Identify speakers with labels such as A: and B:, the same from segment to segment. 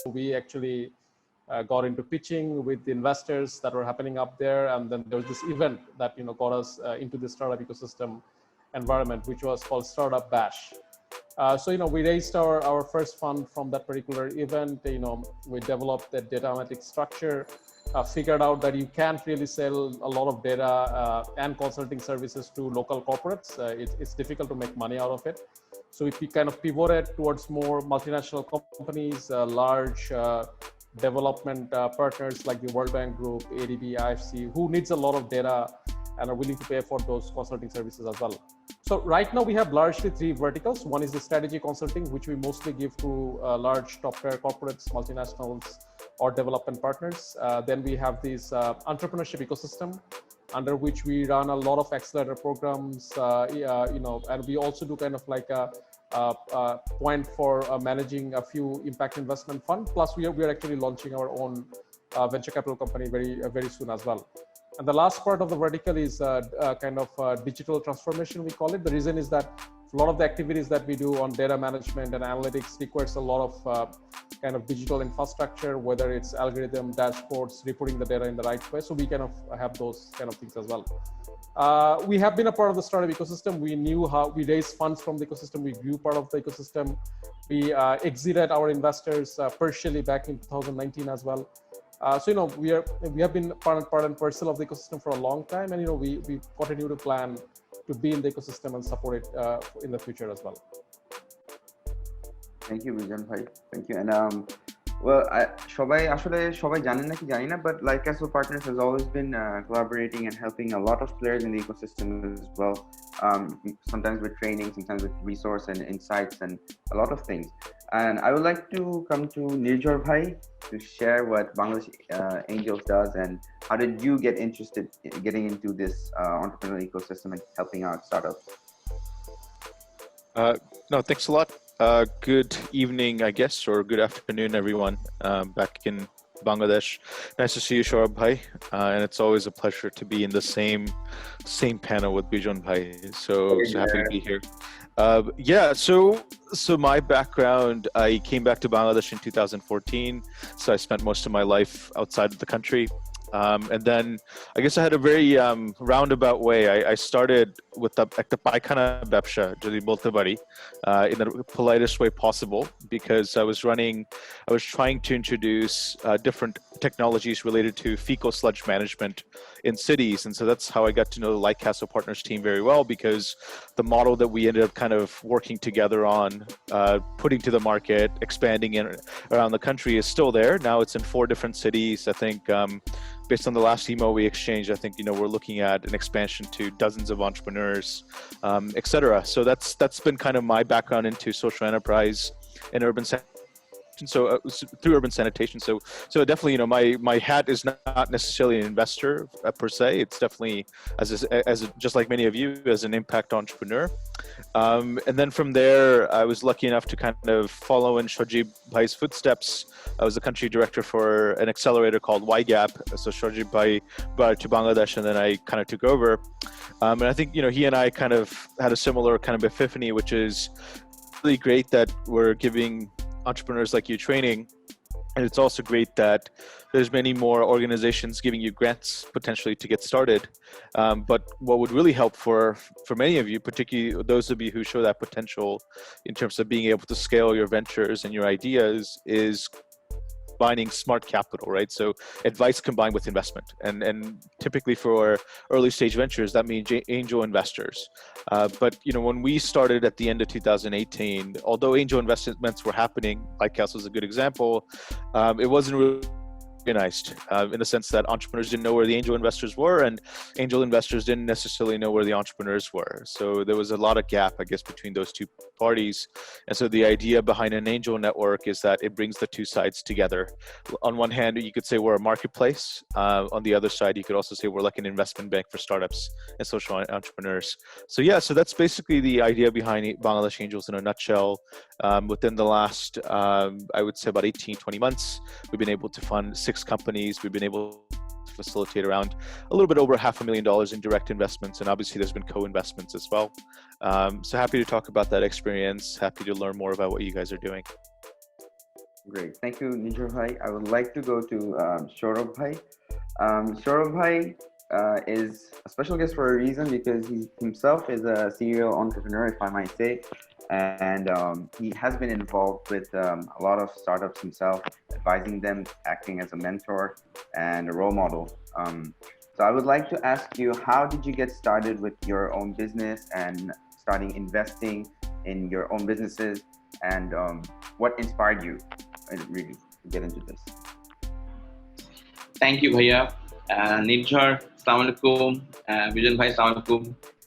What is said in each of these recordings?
A: We actually got into pitching with the investors that were happening up there, and then there was this event that got us into the startup ecosystem environment, which was called Startup Bash. So we raised our first fund from that particular event. We developed the data analytics structure, figured out that you can't really sell a lot of data and consulting services to local corporates. It's difficult to make money out of it. So if we kind of pivoted towards more multinational companies, large development partners like the World Bank Group, ADB, IFC, who needs a lot of data and are willing to pay for those consulting services as well. So right now we have largely three verticals. One is the strategy consulting, which we mostly give to large top-tier corporates, multinationals, or development partners. Then we have this entrepreneurship ecosystem, under which we run a lot of accelerator programs, and we also do kind of like a point for managing a few impact investment fund. Plus, we are actually launching our own venture capital company very soon as well. And the last part of the vertical is kind of digital transformation, we call it. The reason is that a lot of the activities that we do on data management and analytics requires a lot of kind of digital infrastructure, whether it's algorithm, dashboards, reporting the data in the right way. So we kind of have those kind of things as well. We have been a part of the startup ecosystem. We knew how we raised funds from the ecosystem. We grew part of the ecosystem. We exited our investors partially back in 2019 as well. So we have been part and parcel of the ecosystem for a long time, and we continue to plan to be in the ecosystem and support it in the future as well.
B: Thank you, Bijon bhai. Thank you. And well, সবাই জানেন নাকি জানি না, but Lightcastle Partners has always been collaborating and helping a lot of players in the ecosystem as well. Sometimes with training, sometimes with resource and insights and a lot of things. And I would like to come to Nirjhor bhai to share what Bangladesh Angels does and how did you get interested in getting into this entrepreneurial ecosystem and helping out startups?
C: No, thanks a lot. Good evening, I guess, or good afternoon, everyone, back in Bangladesh. Nice to see you, Shorabhai, and it's always a pleasure to be in the same panel with Bijon bhai. So happy to be here. Yeah, so my background, I came back to Bangladesh in 2014. So I spent most of my life outside of the country. And then I guess I had a very roundabout way. I started with the paikana ব্যবসা যদি বলতে পারি in the politest way possible, because I was trying to introduce different technologies related to fecal sludge management in cities. And so that's how I got to know the Lightcastle Partners team very well, because the model that we ended up kind of working together on, putting to the market, expanding around the country is still there. Now it's in 4 different cities. I think based on the last email we exchanged, I think we're looking at an expansion to dozens of entrepreneurs, etc. So that's been kind of my background into social enterprise and urban sanitation. So through urban sanitation. So definitely, my hat is not necessarily an investor per se. It's definitely as just like many of you, as an impact entrepreneur. And then from there, I was lucky enough to kind of follow in Shorabhai bhai's footsteps. I was the country director for an accelerator called YGAP. So Shorabhai brought it to Bangladesh, and then I kind of took over. And I think he and I kind of had a similar kind of epiphany, which is really great that we're giving entrepreneurs like you training, and it's also great that there's many more organizations giving you grants potentially to get started. But what would really help for many of you, particularly those of you who show that potential in terms of being able to scale your ventures and your ideas, is combining smart capital, right? So advice combined with investment, and typically for early stage ventures, that means angel investors. But when we started at the end of 2018, although angel investments were happening, Lightcastle is a good example, it wasn't really organized in the sense that entrepreneurs didn't know where the angel investors were, and angel investors didn't necessarily know where the entrepreneurs were. So there was a lot of gap, I guess, between those two parties. And so the idea behind an angel network is that it brings the two sides together. On one hand, you could say we're a marketplace. On the other side, you could also say we're like an investment bank for startups and social entrepreneurs. So yeah, so that's basically the idea behind Bangladesh Angels in a nutshell. Within the last, I would say about 18, 20 months, we've been able to fund 6 6 companies. We've been able to facilitate around a little bit over $500,000 in direct investments, and obviously there's been co-investments as well. So happy to talk about that experience. Happy to learn more about what you guys are doing.
B: Great, thank you, Nirjhor. I would like to go to Shorabhai. Shorabhai is a special guest for a reason, because he himself is a serial entrepreneur, if I might say, and he has been involved with a lot of startups himself, advising them, acting as a mentor and a role model. So I would like to ask you, how did you get started with your own business and starting investing in your own businesses, and what inspired you really to get into this?
D: Thank you, Bhaiya. Nirjhor, Assalamu alaikum. Bijon Bhai, Assalamu alaikum.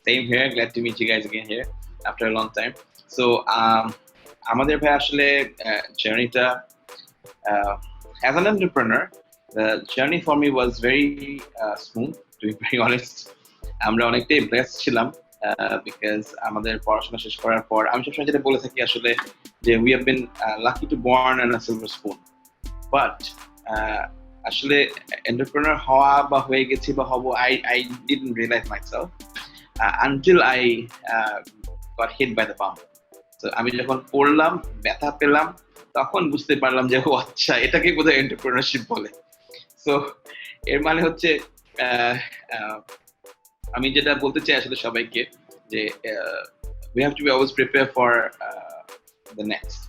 D: Same here. Glad to meet you guys again here after a long time. So, আমাদের ভাই আসলে journey-টা as an entrepreneur, the journey for me was very smooth, to be very honest. আমরা অনেকটাই blessed ছিলাম because আমাদের পড়াশোনা শেষ করার পর আমি সবসময় যেটা বলে থাকি আসলে যে we have been lucky to born in a silver spoon, but আসলে entrepreneur হওয়া বা হয়ে গেছি বা হব I didn't realize myself until I got hit by the bump. So আমি যখন পড়লাম, ব্যথা পেলাম, তখন বুঝতে পারলাম যে ও আচ্ছা, এটাকে বোধহয় এন্টারপ্রেনারশিপ বলে। সো এর মানে হচ্ছে আমি যেটা বলতে চাই আসলে সবাইকে যে we have to be always prepare for the next.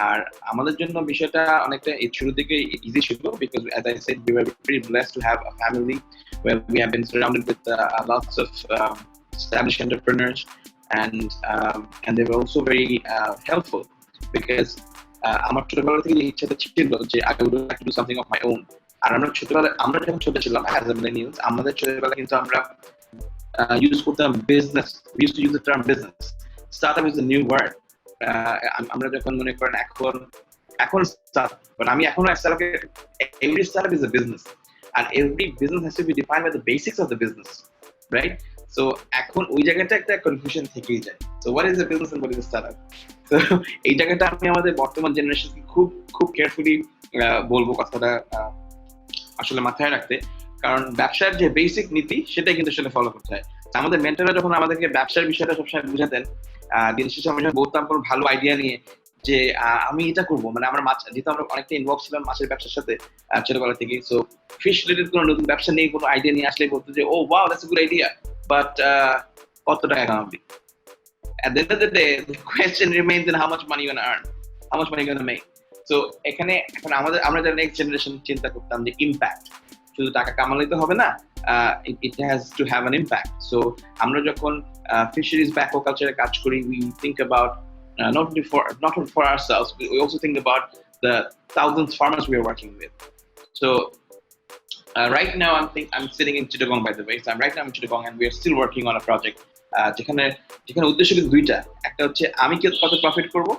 D: আর আমাদের জন্য বিষয়টা অনেকটা শুরু থেকে ইজি ছিল, because as I said, we were pretty blessed to have a family where we have been surrounded with lots of established entrepreneurs, and they were also very helpful, because আমার ছোটবেলা থেকে ইচ্ছাটা ছিল যে I would like to do something of my own. আর আমরা যখন ছোট ছিলাম as a millennials, আমাদের ছোটবেলা কিন্তু আমরা use করতাম business. We used to use the term business. Startup is a new word. আমরা যখন মনে করেন এখন startup, but আমি এখনো every startup is a business, and every business has to be defined by the basics of the business, right? So এখন ওই জায়গাটা একটা কনফিউশন থেকেই যায়. So what is a business and what is a startup? So এই জায়গাটা আমি আমাদের বর্তমান জেনারেশনকে খুব কেয়ারফুলি বলবো কথাটা আসলে মাথায় রাখতে, কারণ ব্যবসার যে বেসিক নীতি সেটাই কিন্তু আসলে ফলো করতে হয়। আমাদের মেন্টররা যখন আমাদেরকে ব্যবসার বিষয়টা সবসময় বুঝাতেন, দিন শেষে আমরা বলতাম কোনো ভালো আইডিয়া নিয়ে যে আমি এটা করবো, মানে আমরা মাছ, যেহেতু আমরা অনেকটা ইনভলভ ছিলাম মাছের ব্যবসার সাথে ছোটবেলা থেকে, সো ফিশ রিলেটেড কোনো নতুন ব্যবসা নিয়ে কোনো আইডিয়া নিয়ে আসলে বলতো যে ও wow, that's a good idea, but কত টাকা কামাবি? At the end of the day, the question remains in how much money you're gonna earn, how much money you're gonna make. So এখন আমরা যারা নেক্সট জেনারেশন চিন্তা করতাম যে impact, শুধু টাকা কামালেই তো হবে না, it has to have an impact. So আমরা যখন fisheries বা aquaculture কাজ করি, we think about not only for ourselves, we also think about the thousands of farmers we are working with. So right now I'm sitting in Chattogram, by the way. So I'm right now in Chattogram, and we are still working on a project যেখানে উদ্দেশ্য কিন্তু দুইটা, একটা হচ্ছে আমি কত profit করব,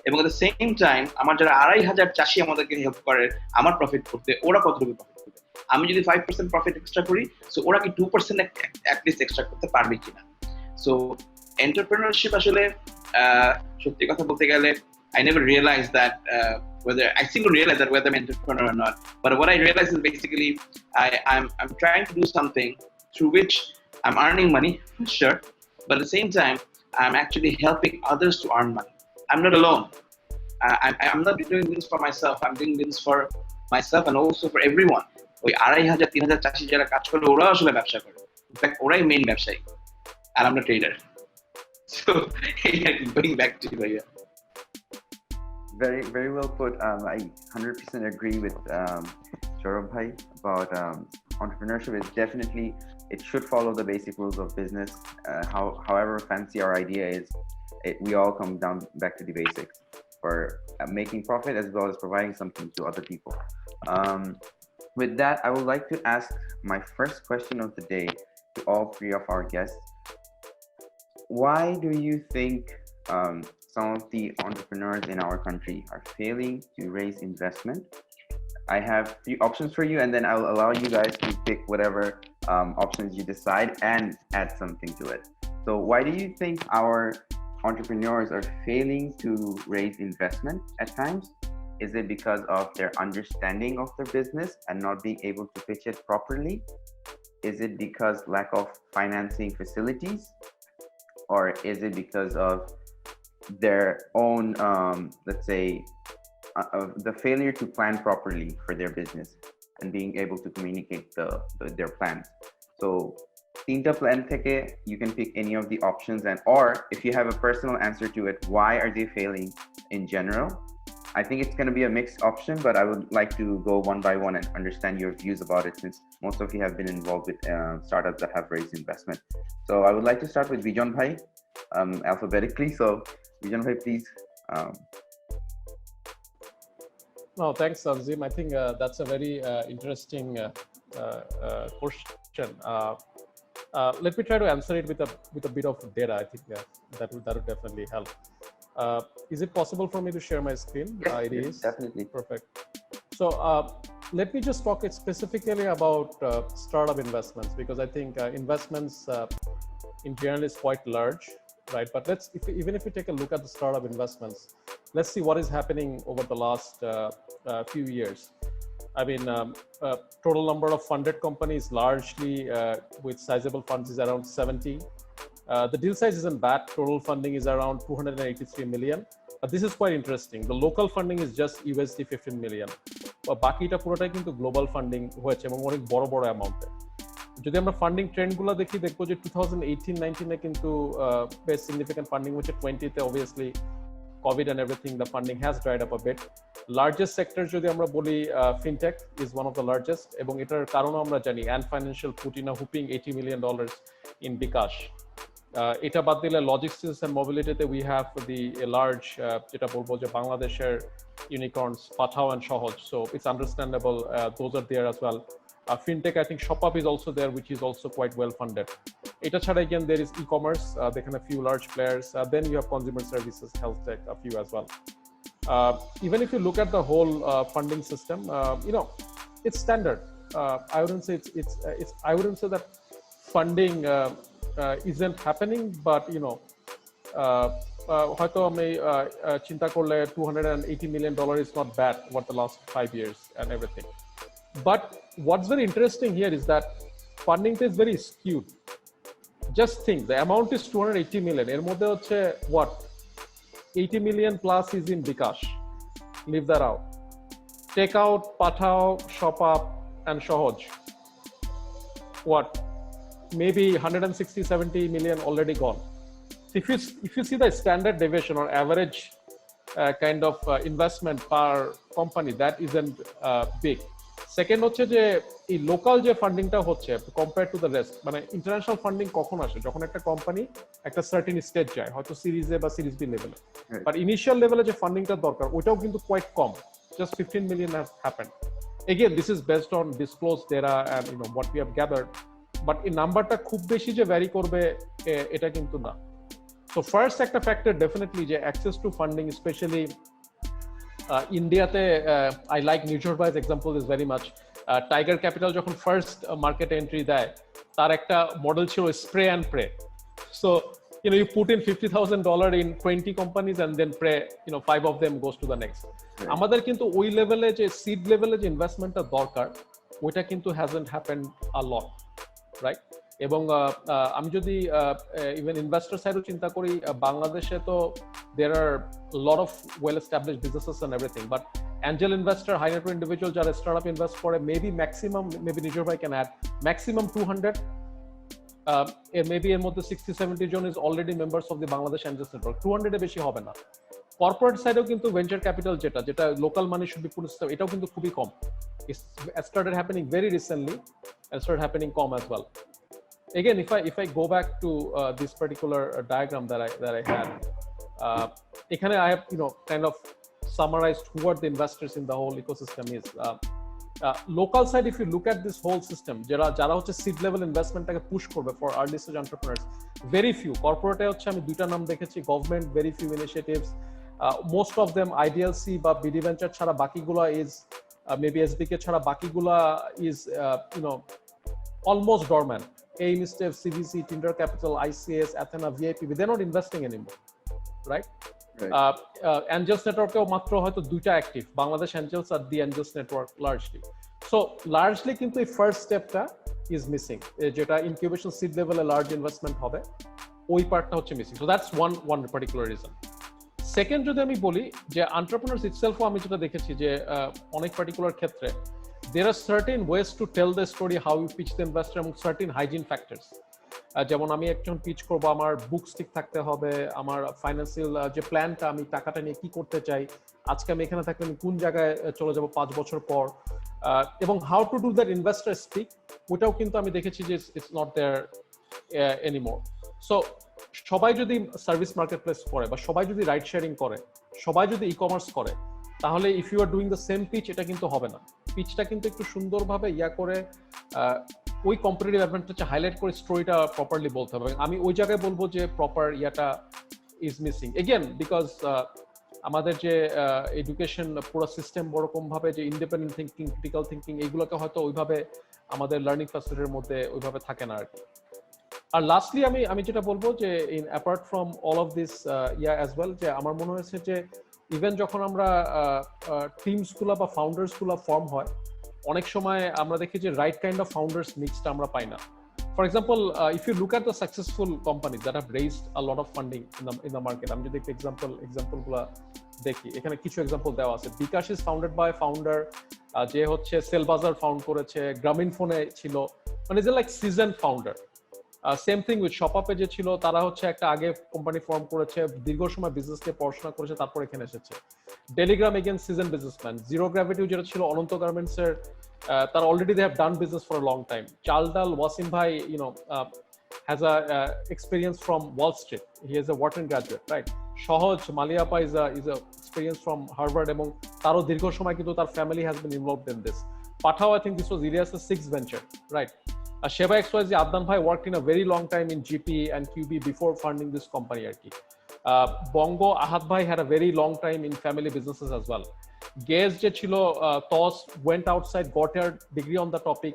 D: এবং at the same time আমার যারা 2,500 চাষি আমাদেরকে হেল্প করে আমার প্রফিট করতে, ওরা কতটুকু প্রফিট করবে। আমি যদি 5% প্রফিট এক্সট্রা করি, সো ওরা কি 2% অ্যাটলিস্ট এক্সট্রা করতে পারবে কিনা। সো এন্টারপ্রেনারশিপ আসলে সত্যি কথা বলতে গেলে I never realized that I still don't realize that whether I'm an entrepreneur or not, but what I realized is basically I'm trying to do something through which I'm earning money, for sure, but at the same time I'm actually helping others to earn money. I'm not alone. I'm not doing this for myself. I'm doing this for myself and also for everyone. ওই 2,500-3,000 চাষি যারা কাজ করে, ওরা আসলে ব্যবসা করে, in fact ওরাই মেইন ব্যবসায়ী, আর আমরা tedder. So going back to you.
B: Very, very well put. I 100% agree with Shorabhai about entrepreneurship. Is definitely, it should follow the basic rules of business. However fancy our idea is, we all come down back to the basics for making profit as well as providing something to other people. With that, I would like to ask my first question of the day to all three of our guests. Why do you think some of the entrepreneurs in our country are failing to raise investment? I have 3 options for you, and then I'll allow you guys to pick whatever options you decide and add something to it. So why do you think our entrepreneurs are failing to raise investment at times? Is it because of their understanding of their business and not being able to pitch it properly? Is it because lack of financing facilities? Or is it because of their own, let's say, the failure to plan properly for their business and being able to communicate their plans? So Tinta plan theke, you can pick any of the options, and or if you have a personal answer to it, why are they failing in general? I think it's going to be a mixed option, but I would like to go one by one and understand your views about it, since most of you have been involved with startups that have raised investment. So I would like to start with Bijon Bhai, alphabetically. So Bijon Bhai, please.
A: No, thanks, Tanzeem. I think that's a very interesting question. Let me try to answer it with a bit of data. I think that would definitely help. Is it possible for me to share my screen?
B: Yes,
A: it is
B: definitely.
A: Perfect. So let me just talk specifically about startup investments, because I think investments in general is quite large, right? But even if we take a look at the startup investments, let's see what is happening over the last few years. I mean, total number of funded companies largely with sizable funds is around 70. The deal size isn't bad. Total funding is around 283 million. But this is quite interesting. The local funding is just USD 15 million. বাকিটা পুরোটাই কিন্তু global funding হয়েছে এবং অনেক বড় বড় অ্যামাউন্টে। যদি আমরা ফান্ডিং ট্রেন্ডগুলো দেখি, দেখবো যে 2018-19 কিন্তু বেশ সিগনিফিক্যান্ট ফান্ডিং হচ্ছে। 20তে obviously COVID and everything, the funding has dried up a bit. Largest sector যদি আমরা বলি, fintech is one of the largest, এবং এটার কারণও আমরা জানি। Ant Financial put in a whooping $80 million in Bikash. এটা বাদ দিলে logistics and mobility তে we have the large যেটা বলবো যে বাংলাদেশের unicorns Pathao and Shohoj, so it's understandable those are there as well. Fintech, I think ShopUp is also there, which is also quite well funded. Eta chhada again there is e-commerce, there can a few large players, then you have consumer services, health tech, a few as well. Even if you look at the whole funding system, it's standard. I wouldn't say I wouldn't say that funding isn't happening, but হয়তো আমি চিন্তা করলে $280 million is not bad over the last 5 years and everything. But what's very interesting here is that funding is very skewed. Just think, the amount is 280 million. এর মধ্যে হচ্ছে what? 80 million plus is in Bikash. Leave that out. Take out Pathao, ShopUp, and Shohoj. What? Maybe 160-70 million already gone. If you see the standard deviation or average kind of investment per company, that isn't big. Second হচ্ছে যে এই local যে ফান্ডিংটা হচ্ছে compare to the rest, মানে international funding কখন আসে? যখন একটা কোম্পানি একটা সার্টেন স্টেজ যায়, হয়তো সিরিজ এ বা সিরিজ বি লেভেলে। বাট ইনিশিয়াল লেভেলে যে ফান্ডিংটা দরকার ওইটাও কিন্তু কোয়াইট কম, just 15 million has happened. Again, this is based on disclosed data and what we have gathered, but এই নাম্বারটা খুব বেশি যে ভ্যারি করবে এটা কিন্তু না। So first একটা ফ্যাক্টর ডেফিনেটলি যে অ্যাক্সেস টু ফান্ডিং, স্পেশালি ইন্ডিয়াতে I like Nirjhor Bhai's example is very much. Tiger Capital যখন ফার্স্ট মার্কেট এন্ট্রি দেয়, তার একটা মডেল ছিল spray and pray. So you put in $50,000 in 20 companies and then pray 5 of them goes to the next. আমাদের কিন্তু ওই লেভেলে যে সিড লেভেলে যে ইনভেস্টমেন্টটা দরকার ওইটা কিন্তু hasn't happened a lot, right? এবং আমি যদি ইভেন ইনভেস্টর সাইডও চিন্তা করি, বাংলাদেশে তো there are a lot of well established businesses and everything, but angel investor, high net worth individual যারা স্টার্টআপ ইনভেস্ট করে, maybe Nirjhor Bhai can add maximum 200, maybe এর মধ্যে 60-70 জন is already members of the Bangladesh Angels Network. 200 এর বেশি হবে না। Corporate সাইডেও কিন্তু ভেঞ্চার ক্যাপিটাল যেটা local money should be put, এটাও কিন্তু খুবই কম। It started happening very recently and started happening com as well. Again, if I go back to this particular diagram that I had, ekhane I have kind of summarized who are the investors in the whole ecosystem is. Local side, if you look at this whole system, jara hocche seed level investment take push korbe for early stage entrepreneurs, very few. Corporate e hocche ami duita naam dekhechi, government very few initiatives, most of them IDLC ba BD venture chhara baki gula is maybe SBK chhara baki gula is almost dormant. AIM Step, CVC, Tinder Capital, ICS, Athena, VIP, they're not investing anymore, right? Angels নেটওয়ার্কেও মাত্র হয়তো 2টা active, Bangladesh angels আর the angels network largely. So largely কিন্তু এই first স্টেপটা is missing, যেটা incubation seed লেভেলে লার্জ ইনভেস্টমেন্ট হবে, ওই পার্টটা হচ্ছে missing. So that's one particular reason. Second যদি আমি বলি যে এন্টারপ্রেনার্স ইটসেলফও আমি যেটা দেখেছি যে অনেক পার্টিকুলার ক্ষেত্রে there are certain ways to tell the story how you pitch the investor এবং certain hygiene factors. যেমন আমি একজন পিচ করব, আমার বুকস ঠিক থাকতে হবে, আমার ফাইন্যান্সিয়াল যে প্ল্যানটা, আমি টাকাটা নিয়ে কি করতে চাই, আজকে আমি এখানে থাকলে আমি কোন জায়গায় চলে যাব 5 বছর পর, এবং how to do that investor speak, ওটাও কিন্তু আমি দেখেছি যে it's not there anymore. So সবাই যদি সার্ভিস মার্কেট প্লেস করে বা সবাই যদি রাইড শেয়ারিং করে, সবাই যদি ই কমার্স করে, তাহলে if you are doing the same pitch, এটা কিন্তু হবে না। পিচটা কিন্তু একটু সুন্দরভাবে করে ওই কম্পিটিটিভ অ্যাডভান্টেজটা হাইলাইট করে স্টোরিটা প্রপারলি বলতে হবে। আমি ওই জায়গায় বলবো যে proper is missing again, because আমাদের যে এডুকেশন পুরো সিস্টেম ওরকম ভাবে যে ইন্ডিপেন্ডেন্ট থিঙ্কিং, ক্রিটিক্যাল থিঙ্কিং, এইগুলোকে হয়তো ওইভাবে আমাদের লার্নিং ফ্যাসিলিটির মধ্যে ওইভাবে থাকে না আর কি। আর লাস্টলি আমি যেটা বলবো যে in apart from all of this as well, যে আমার মনে হয়েছে যে ইভেন যখন আমরা টিমসগুলো বা ফাউন্ডার্সগুলো ফর্ম হয়, অনেক সময় আমরা দেখি যে রাইট কাইন্ড অফ ফাউন্ডার্স মিক্সটা আমরা পাই না। For example, if you look at the successful companies that have raised a lot of funding in the market, আমি যদি একটু এক্সাম্পলগুলো দেখি, এখানে কিছু এক্সাম্পল দেওয়া আছে। বিকাশ ইজ ফাউন্ডেড বাই ফাউন্ডার যে হচ্ছে সেলবাজার ফাউন্ড করেছে, গ্রামীণ ফোনে ছিল, মানে যে like season founder. Same thing with শপাপে যে ছিল, তারা হচ্ছে একটা আগে কোম্পানি ফর্ম করেছে, দীর্ঘ সময় বিজনেস নিয়ে পড়াশোনা করেছে, তারপর এখানে এসেছে। Telegram again season businessman. Zero গ্র্যাভিটিও যেটা ছিল অনন্ত গার্মেন্টস এর, তারা already they have done business for a long time. Chaldal Wasim ভাই has a experience from Wall Street, he is a ওয়াটার গ্রাজুয়েট, রাইট। সহজ মালিয়াপা is a experience from Harvard, এবং তারও দীর্ঘ সময় কিন্তু তার family has been involved in this. Pathao, I think this was Ilyas's 6th venture, right? Sheba XYZ Adnan Bhai worked in a very long time in GP and QB before funding this company arki. Bongo Ahad Bhai had a very long time in family businesses as well. Gez je chilo, Tos went outside, got her degree on the topic,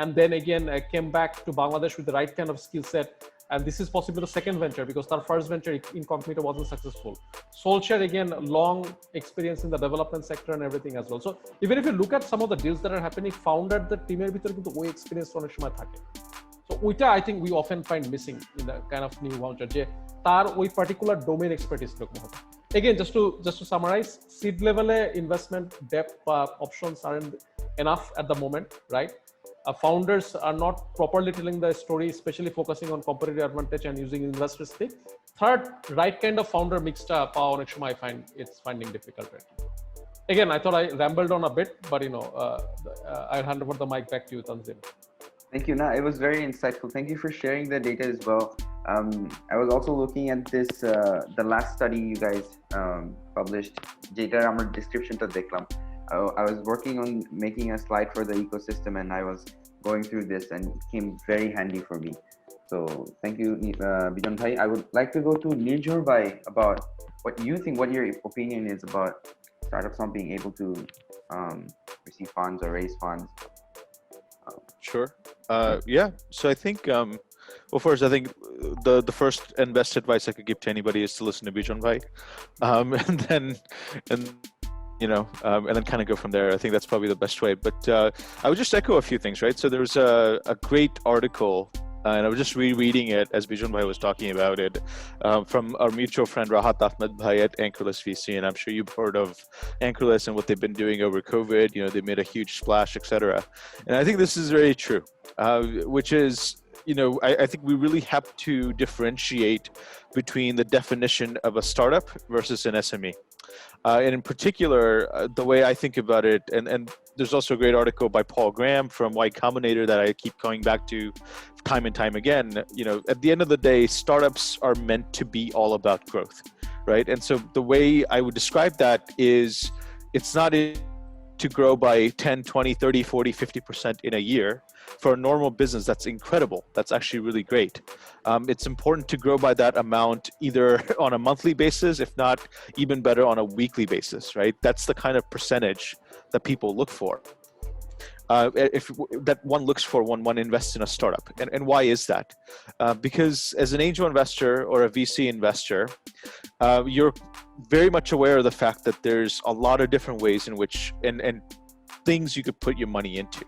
A: and then again came back to Bangladesh with the right kind of skill set. And this is possibly the second venture because their first venture incognito wasn't successful. Solskjaer again, long experience in the development sector and everything as well. So even if you look at some of the deals that are happening, founder the team er bhitor kintu oi experience onek shomoy thake. So oita I think we often find missing in the kind of new venture je tar oi particular domain expertise lokom hote. Again, just to summarize, seed level investment depth options aren't enough at the moment, right? Founders are not properly telling the story, especially focusing on competitive advantage and using investor speak. Third, right kind of founder mixed up, I find it's finding difficult. Right? Again, I thought I rambled on a bit, but I'll hand over the mic back to you, Tanzeem.
B: Thank you. No, it was very insightful. Thank you for sharing the data as well. I was also looking at this, the last study you guys published, Jeta Ramar description to Deklam. I was working on making a slide for the ecosystem and I was going through this and it came very handy for me. So thank you, Bijon Bhai. I would like to go to Nirjhor Bhai about what you think, what your opinion is about startups not being able to receive funds or raise funds.
C: Sure. Yeah. So I think, well, first, I think the first and best advice I could give to anybody is to listen to Bijon Bhai, and then kind of go from there. I think that's probably the best way. But I would just echo a few things, right? So there was a great article, and I was just rereading it as Bijon Bhai was talking about it, from our mutual friend Rahat Ahmed Bhai at Anchorless VC, and I'm sure you've heard of Anchorless and what they've been doing over COVID. They made a huge splash, etc. And I think this is very true, which is, I think we really have to differentiate between the definition of a startup versus an SME. And in particular, the way I think about it, and there's also a great article by Paul Graham from Y Combinator that I keep going back to time and time again. At the end of the day, startups are meant to be all about growth, right? And so the way I would describe that is it's not to grow by 10, 20, 30, 40, 50% in a year. For a normal business, that's incredible. That's actually really great. It's important to grow by that amount either on a monthly basis, if not even better on a weekly basis, right? That's the kind of percentage that people look for. if that one looks for when one invests in a startup. And why is that? Because as an angel investor or a VC investor, you're very much aware of the fact that there's a lot of different ways in which and things you could put your money into,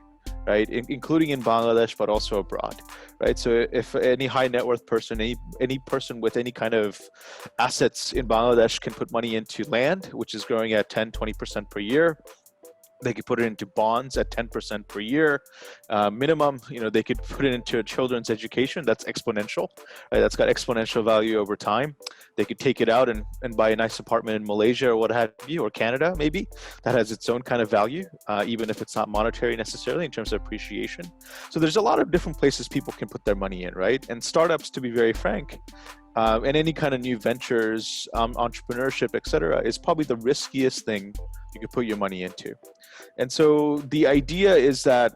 C: right? Including in Bangladesh, but also abroad, right? So if any high net worth person, any person with any kind of assets in Bangladesh can put money into land, which is growing at 10, 20% per year. They could put it into bonds at 10% per year minimum. They could put it into a children's education. That's exponential, right? That's got exponential value over time. They could take it out and buy a nice apartment in Malaysia or what have you, or Canada maybe. That has its own kind of value, even if it's not monetary necessarily in terms of appreciation. So there's a lot of different places people can put their money in, right? And startups, to be very frank, and any kind of new ventures, entrepreneurship, etc., is probably the riskiest thing you could put your money into. And so the idea is that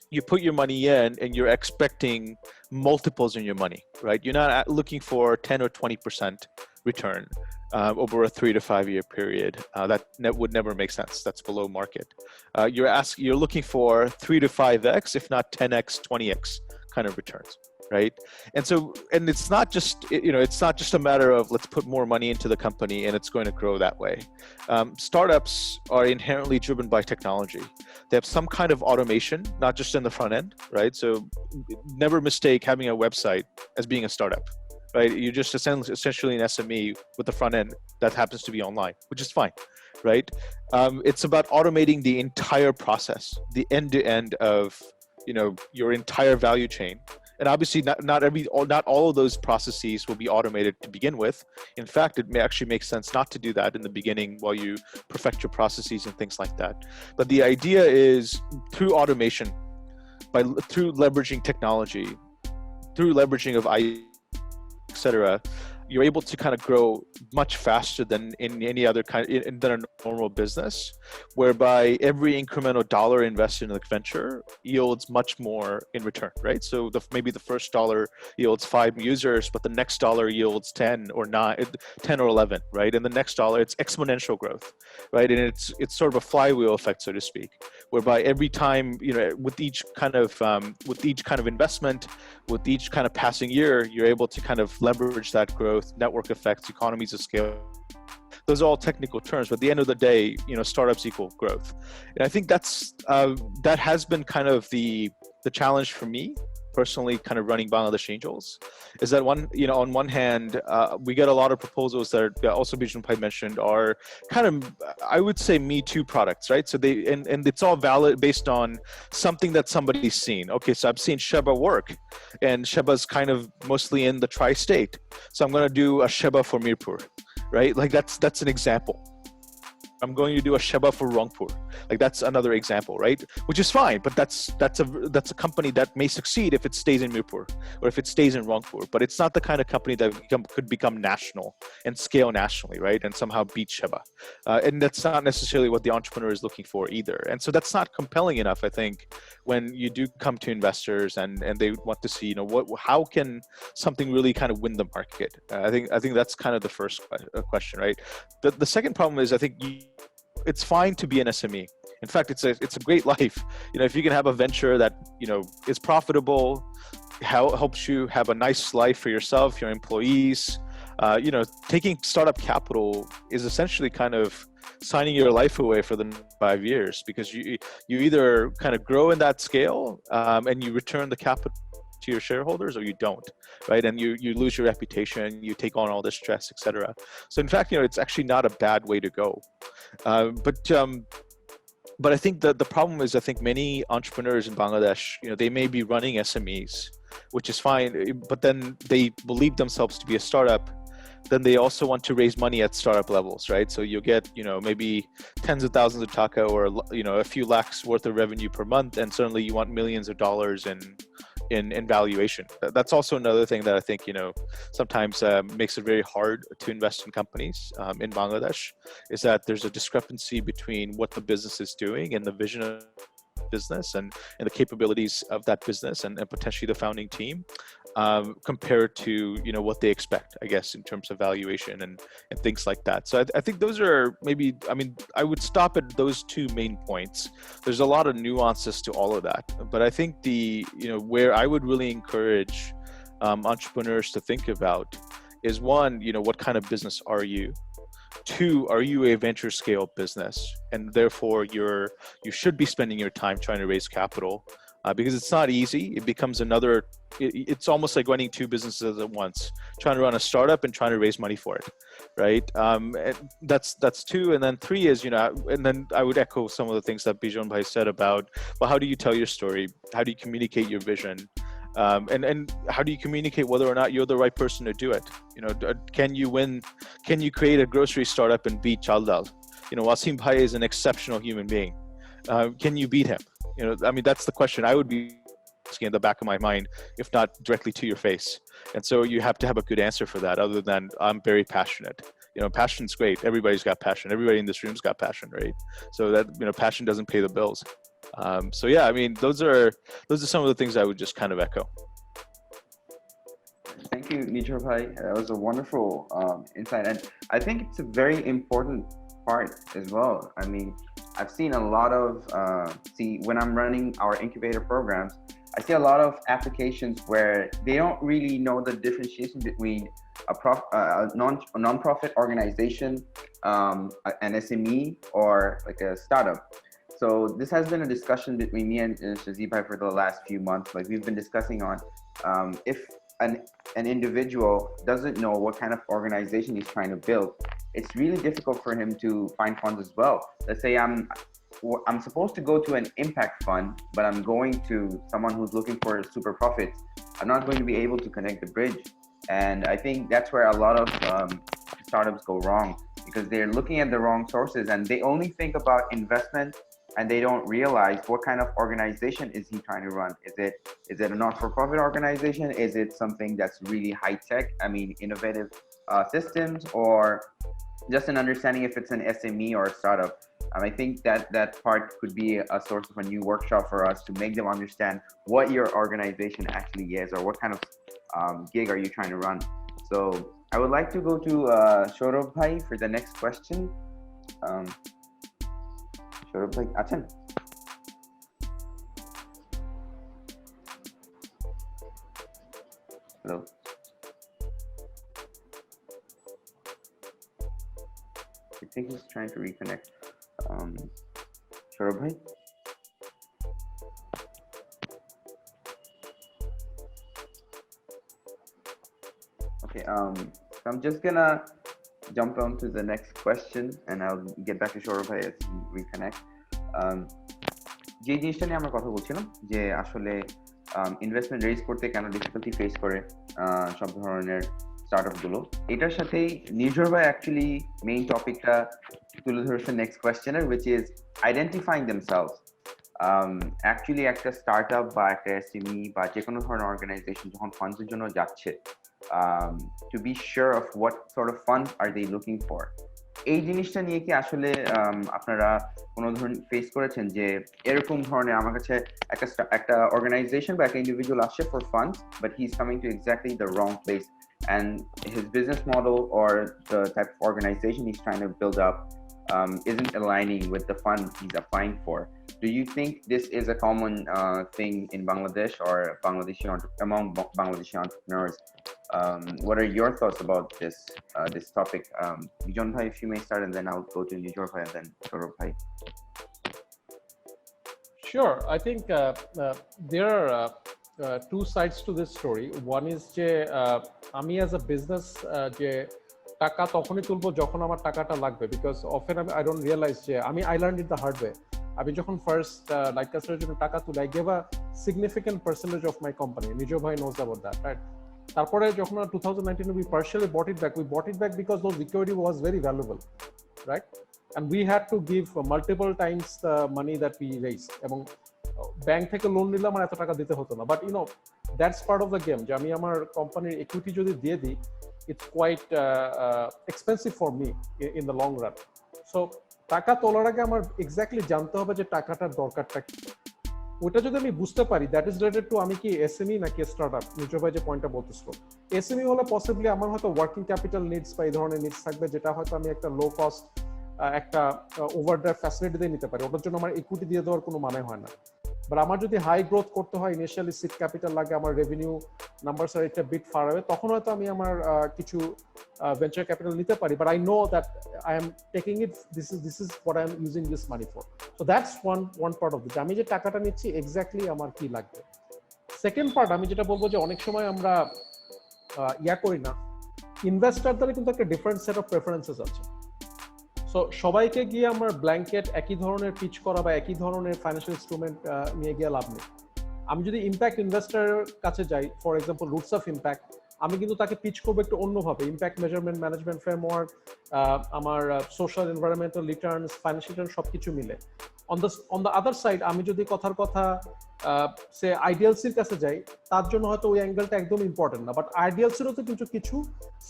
C: you put your money in and you're expecting multiples in your money, right? You're not looking for 10 or 20% return over a 3 to 5 year period. That would never make sense. That's below market. You're looking for 3 to 5x, if not 10x, 20x kind of returns. Right. And it's not just, it's not just a matter of let's put more money into the company and it's going to grow that way. Startups are inherently driven by technology. They have some kind of automation, not just in the front end, right? So never mistake having a website as being a startup, right? You're just essentially an SME with the front end that happens to be online, which is fine, right? It's about automating the entire process, the end to end of, your entire value chain. And obviously not all of those processes will be automated to begin with. In fact, it may actually make sense not to do that in the beginning while you perfect your processes and things like that. But the idea is through automation, through leveraging technology, through leveraging of IT, etc., you're able to kind of grow much faster than in any other than a normal business, whereby every incremental dollar invested in the venture yields much more in return, right? So maybe the first dollar yields 5 users, but the next dollar yields 10 or 11, right? And the next dollar, it's exponential growth, right? And it's sort of a flywheel effect, so to speak, whereby every time, with each kind of investment, with each kind of passing year, you're able to kind of leverage that growth, network effects, economies of scale. Those are all technical terms, but at the end of the day, startups equal growth. And I think that has been kind of the challenge for me personally, kind of running Bangladesh Angels, is that on one hand, we get a lot of proposals that are, also Bijon mentioned, are kind of, I would say, Me Too products, right? So and it's all valid based on something that somebody's seen. Okay, so I've seen Sheba work, and Sheba's kind of mostly in the tri-state. So I'm going to do a Sheba for Mirpur, right? Like that's an example. I'm going to do a Sheba for Rangpur. Like that's another example, right? Which is fine, but that's a company that may succeed if it stays in Mirpur or if it stays in Rangpur, but it's not the kind of company that could become national and scale nationally, right? And somehow beat Sheba. And that's not necessarily what the entrepreneur is looking for either. And so that's not compelling enough, I think, when you do come to investors and they want to see, how can something really kind of win the market? I think that's kind of the first question, right? The second problem is, I think it's fine to be an SME. In fact, it's a great life. If you can have a venture that, is profitable, helps you have a nice life for yourself, your employees, taking startup capital is essentially kind of signing your life away for the 5 years, because you either kind of grow in that scale and you return the capital to your shareholders, or you don't, right? And you lose your reputation, you take on all this stress, etc. So in fact, it's actually not a bad way to go. But I think the problem is, I think many entrepreneurs in Bangladesh, they may be running SMEs, which is fine, but then they believe themselves to be a startup. Then they also want to raise money at startup levels, right? So you'll get, maybe tens of thousands of taka, or, a few lakhs worth of revenue per month. And certainly you want millions of dollars in valuation. That's also another thing that I think, sometimes makes it very hard to invest in companies in Bangladesh, is that there's a discrepancy between what the business is doing and the vision of business and the capabilities of that business and potentially the founding team, compared to what they expect, I guess, in terms of valuation and things like that. So I think those are maybe, I would stop at those two main points. There's a lot of nuances to all of that, but I think where I would really encourage entrepreneurs to think about is, one, what kind of business are you? Two, are you a venture scale business? And therefore you should be spending your time trying to raise capital, because it's not easy. It becomes it's almost like running two businesses at once, trying to run a startup and trying to raise money for it, right? And that's two. And then three is, and then I would echo some of the things that Bijon Bhai said about, well, how do you tell your story? How do you communicate your vision? And how do you communicate whether or not you're the right person to do it? Can you create a grocery startup and beat Chaldal? Wasim Bhai is an exceptional human being. Can you beat him? That's the question I would be asking in the back of my mind, if not directly to your face. And so you have to have a good answer for that, other than I'm very passionate. Passion's great. Everybody's got passion. Everybody in this room's got passion, right? So that, passion doesn't pay the bills. So yeah, those are some of the things I would just kind of echo.
B: Thank you, Nirjhor Bhai. That was a wonderful insight, and I think it's a very important part as well. I've seen a lot of when I'm running our incubator programs, I see a lot of applications where they don't really know the differentiation between a non-profit organization, an SME, or like a startup. So this has been a discussion between me and Shazib Bhai for the last few months. Like, we've been discussing on if an individual doesn't know what kind of organization he's trying to build, it's really difficult for him to find funds as well. Let's say I'm supposed to go to an impact fund, but I'm going to someone who's looking for super profits. I'm not going to be able to connect the bridge. And I think that's where a lot of startups go wrong, because they're looking at the wrong sources and they only think about investment, and they don't realize what kind of organization is he trying to run. Is it a not-for-profit organization? Is it something that's really high-tech, innovative systems, or just an understanding if it's an SME or a startup? I think that part could be a source of a new workshop for us, to make them understand what your organization actually is, or what kind of gig are you trying to run. So I would like to go to Shorabhai for the next question. Shorabhai, achen? Hello. I think he's trying to reconnect. Shorabhai? Okay, so I'm just gonna jump on to the next question, and I'll get back to Shorabhai as we reconnect. যে জিনিসটা নিয়ে আমরা কথা বলছিলাম, যে আসলে investment raise করতে কেন ডিফিকাল্টি ফেস করে সব ধরনের স্টার্টআপ গুলো, এটার সাথেই নির্ঝর ভাই অ্যাকচুয়ালি মেইন টপিকটা তুলে ধরেছে নেক্সট কোয়েশ্চেনের, which is identifying themselves. Actually একটা স্টার্টআপ বা একটা এসএমই বা যে কোনো ধরনের অর্গানাইজেশন যখন ফান্ডসের জন্য যাচ্ছে, to be sure of what sort of funds are they looking for. এই জিনিসটা নিয়ে কি আসলে আপনারা কোনো ধরনের ফেস করেছেন, যে এরকম ধরনের আমার কাছে একটা অর্গানাইজেশন বা একটা ইন্ডিভিজুয়াল আসছে for funds, but he is coming to exactly the wrong place, and his business model or the type of organization he's trying to build up isn't aligning with the fund he's applying for. Do you think this is a common thing in Bangladesh or among Bangladeshi entrepreneurs? What are your thoughts about this topic? Bijon Bhai, if you may start, and then I'll go to Nirjhor Bhai and then Shorabhai.
A: Sure. I think there are two sides to this story. One is যে আমি as a business যে টাকা তখনই তুলবো যখন আমার টাকাটা লাগবে, because often I don't realize যে I learned it the hard way. আমি যখন ফার্স্ট Lightcastle জন্য টাকা তুলি, I gave a significant percentage of my company. Nirjhor Bhai knows about that, right? তারপরে যখন 2019 we partially bought it back. We bought it back because those equity was very valuable, right? And we had to give multiple times the money that we raised. এবং bank থেকে loan নিলাম আর এত টাকা দিতে হতো না, but that's part of the game. যে আমি আমার কোম্পানির ইকুইটি যদি দিয়ে দিই, it's quite expensive for me in the long run. So টাকা তোলার আগে আমার এক্স্যাক্টলি জানতে হবে যে টাকাটার দরকারটা কি। ওটা যদি আমি বুঝতে পারি দ্যাট ইজ রিলেটেড টু আমি কি এসএমই নাকি স্টার্টআপ, নির্জয় ভাই যে পয়েন্টটা বলতেছিল, এসএমই হলে পসিবলি আমার হয়তো ওয়ার্কিং ক্যাপিটাল নিডস বা এই ধরনের নিডস থাকবে যেটা হয়তো আমি একটা লো কস্ট একটা ওভারড্রাফট ফ্যাসিলিটি দিয়ে নিতে পারি, ওটার জন্য আমার ইকুইটি দিয়ে দেওয়ার কোনো মানে হয় না। বাট আমার যদি হাই গ্রোথ করতে হয়, ইনিশিয়ালি সিড ক্যাপিটাল লাগে, আমার রেভিনিউ নাম্বারস আর একটা বিট ফার হবে, তখন হয়তো আমি আমার কিছু ভেঞ্চার ক্যাপিটাল নিতে পারি, but I know that I am taking it, this is what I am using this money for. So that's one part of this, আমি যে টাকাটা নিচ্ছি এক্স্যাক্টলি আমার কি লাগবে। সেকেন্ড পার্ট আমি যেটা বলবো যে অনেক সময় আমরা করি না, ইনভেস্টারদের কিন্তু একটা ডিফারেন্ট সেট অফ প্রেফারেন্সেস আছে। সো সবাইকে গিয়ে আমার ব্ল্যাঙ্কেট একই ধরনের পিচ করা বা একই ধরনের ফাইন্যান্সিয়াল ইনস্ট্রুমেন্ট নিয়ে গিয়ে লাভ নেই। আমি যদি ইম্প্যাক্ট ইনভেস্টরের কাছে যাই, for example roots of impact, আমি কিন্তু তাকে পিচ করবো একটু অন্যভাবে, ইম্প্যাক্ট মেজারমেন্ট ম্যানেজমেন্ট ফ্রেমওয়ার্ক, আমার social environmental Returns, financial return সবকিছু মিলে। অন দ্য আদার সাইড আমি যদি কথার কথা সে আইডিয়ালসির কাছে যাই, তার জন্য হয়তো ওই অ্যাঙ্গেলটা একদম ইম্পর্টেন্ট না, বাট আইডিয়ালসিরও তো কিন্তু কিছু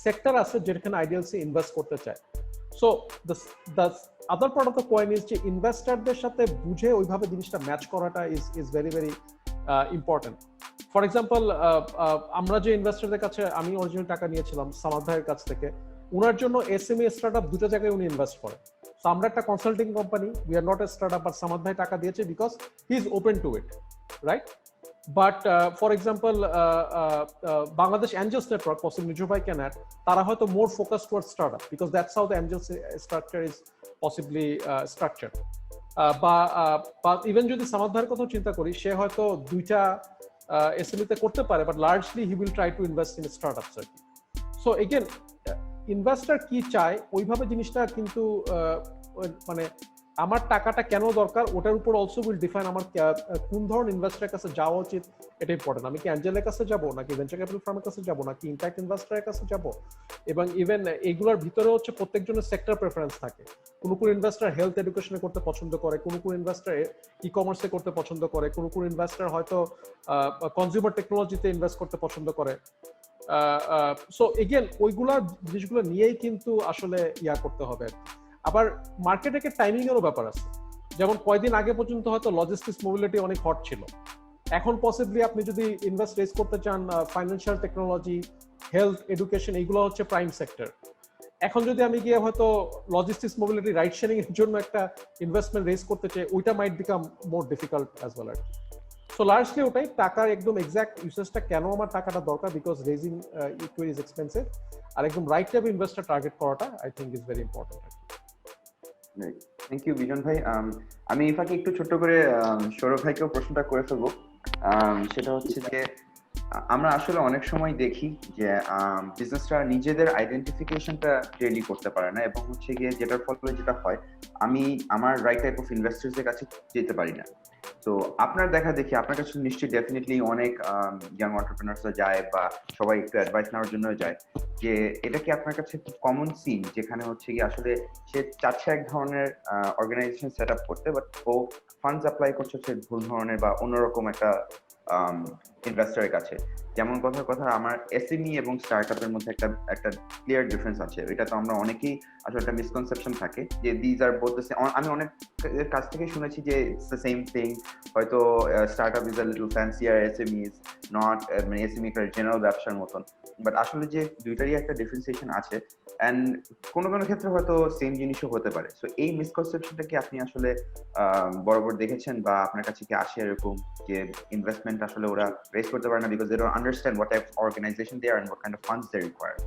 A: সেক্টর আছে যেখানে আইডিয়ালসি ইনভেস্ট করতে চায়। So the other part of the coin is যে ইনভেস্টরদের সাথে বুঝে ওইভাবে জিনিসটা ম্যাচ করাটা is very very important. For example আমরা যে ইনভেস্টরদের কাছে আমি অরিজিনাল টাকা নিয়েছিলাম সামাদ ভাইয়ের কাছ থেকে, ওনার জন্য এসএমই স্টার্টআপ দুটো জায়গায় উনি ইনভেস্ট করেন। সো আমরা একটা consulting company, we are not a startup, but Samad ভাই টাকা দিয়েছে because he is open to it, right? But for example Bangladesh angels network, possibly Nirjoy ভাই ক্যান অ্যাড, তারা হয়তো more focus towards startup because that's how the angels structure is possibly structure. বা even যদি সামাদ ভাইয়ের কথা চিন্তা করি, সে হয়তো দুইটা এসএমইতে করতে পারে, but largely he will try to invest in startups আর কি। সো এগেন ইনভেস্টর কি চায় ওইভাবে জিনিসটা কিন্তু মানে আমার টাকাটা কেন দরকার ওটার উপর অলসো উইল ডিফাইন আমার কোন ধরনের ইনভেস্টরের কাছে যাওয়া উচিত, এটা ইম্পর্টেন্ট। আমি কি অ্যাঞ্জেলের কাছে যাব নাকি ভেঞ্চার ক্যাপিটাল ফার্মের কাছে যাব নাকি ইম্প্যাক্ট ইনভেস্টরের কাছে যাব, এবং ইভেন এইগুলোর ভিতরে হচ্ছে প্রত্যেকজনের সেক্টর প্রেফারেন্স থাকে। কোন কোন ইনভেস্টর হেলথ এডুকেশনে করতে পছন্দ করে, কোন কোন ইনভেস্টর ই কমার্সে করতে পছন্দ করে, কোন কোন ইনভেস্টর হয়তো কনজিউমার টেকনোলজিতে ইনভেস্ট করতে পছন্দ করে। সো এগেন ওইগুলা জিনিসগুলো নিয়েই কিন্তু আসলে করতে হবে। আবার মার্কেটে একটা টাইমিং এরও ব্যাপার আছে, যেমন কয়েকদিন আগে পর্যন্ত হয়তো লজিস্টিক্স মোবিলিটি অনেক হট ছিল, এখন পসিবলি আপনি যদি ইনভেস্ট রেজ করতে চান ফাইন্যান্সিয়াল টেকনোলজি, হেলথ, এডুকেশন, এইগুলো হচ্ছে প্রাইম সেক্টর। এখন যদি আমি গিয়ে হয়তো লজিস্টিক্স মোবিলিটি রাইড শেয়ারিং এর জন্য একটা ইনভেস্টমেন্ট রেজ করতে চাই, ওইটা might become more difficult as well আর কি। সো লার্জলি ওটাই, টাকার একদম এক্সাক্ট ইউসেজটা কেন আমার টাকাটা দরকার, because raising equity is expensive, আর একদম রাইট টাইপ ইনভেস্টর টার্গেট করাটা I think is very important আর কি।
B: থ্যাংক ইউ বিজন ভাই। আমি এই ফাঁকে একটু ছোট্ট করে সৌরভ ভাইকেও প্রশ্নটা করে ফেলবো। সেটা হচ্ছে যে আমরা আসলে অনেক সময় দেখি যে বিজনেসটা নিজেদের আইডেন্টিফিকেশনটা ক্লিয়ারলি করতে পারে না, এবং হচ্ছে গিয়ে যেটার ফলে যেটা হয়, আমি আমার রাইট টাইপ অফ ইনভেস্টার্সদের কাছে যেতে পারি না। তো আপনার দেখা দেখি আপনার কাছে নিশ্চয়ই ডেফিনেটলি অনেক ইয়াং এন্টারপ্রেনার্সরা যায় বা সবাই একটু অ্যাডভাইস নেওয়ার জন্য যায়, যে এটা কি আপনার কাছে খুব কমন সিন যেখানে হচ্ছে কি আসলে সে চাচ্ছে এক ধরনের অর্গানাইজেশন সেট আপ করতে, বাট ও ফান্ডস অ্যাপ্লাই করছে হচ্ছে ভুল ধরনের বা অন্যরকম একটা ইনভেস্টরের কাছে। যেমন কথা আমার এসএমই এবং স্টার্টআপের মধ্যে একটা ক্লিয়ার ডিফারেন্স আছে। এটা তো আমরা অনেকেই আসলে একটা মিসকনসেপশন থাকে যে these are both the same. আমি অনেক কাছ থেকে শুনেছি যে ইটস দ্য সেম থিং, হয়তো startup is a little fancier, SME is not, মানে এসএমই একটা জেনারেল ব্যবসার মতন, বাট আসলে যে দুইটারই একটা ডিফারেন্সিয়েশন আছে, অ্যান্ড কোনো কোনো ক্ষেত্রে হয়তো সেম জিনিসও হতে পারে। সো এই মিসকনসেপশনটা কি আপনি আসলে বরাবর দেখেছেন বা আপনার কাছে কি আসে এরকম যে ইনভেস্টমেন্ট আসলে ওরা রেজ করতে পারে না because they don't understand what type of organization they are and what kind of funds they require?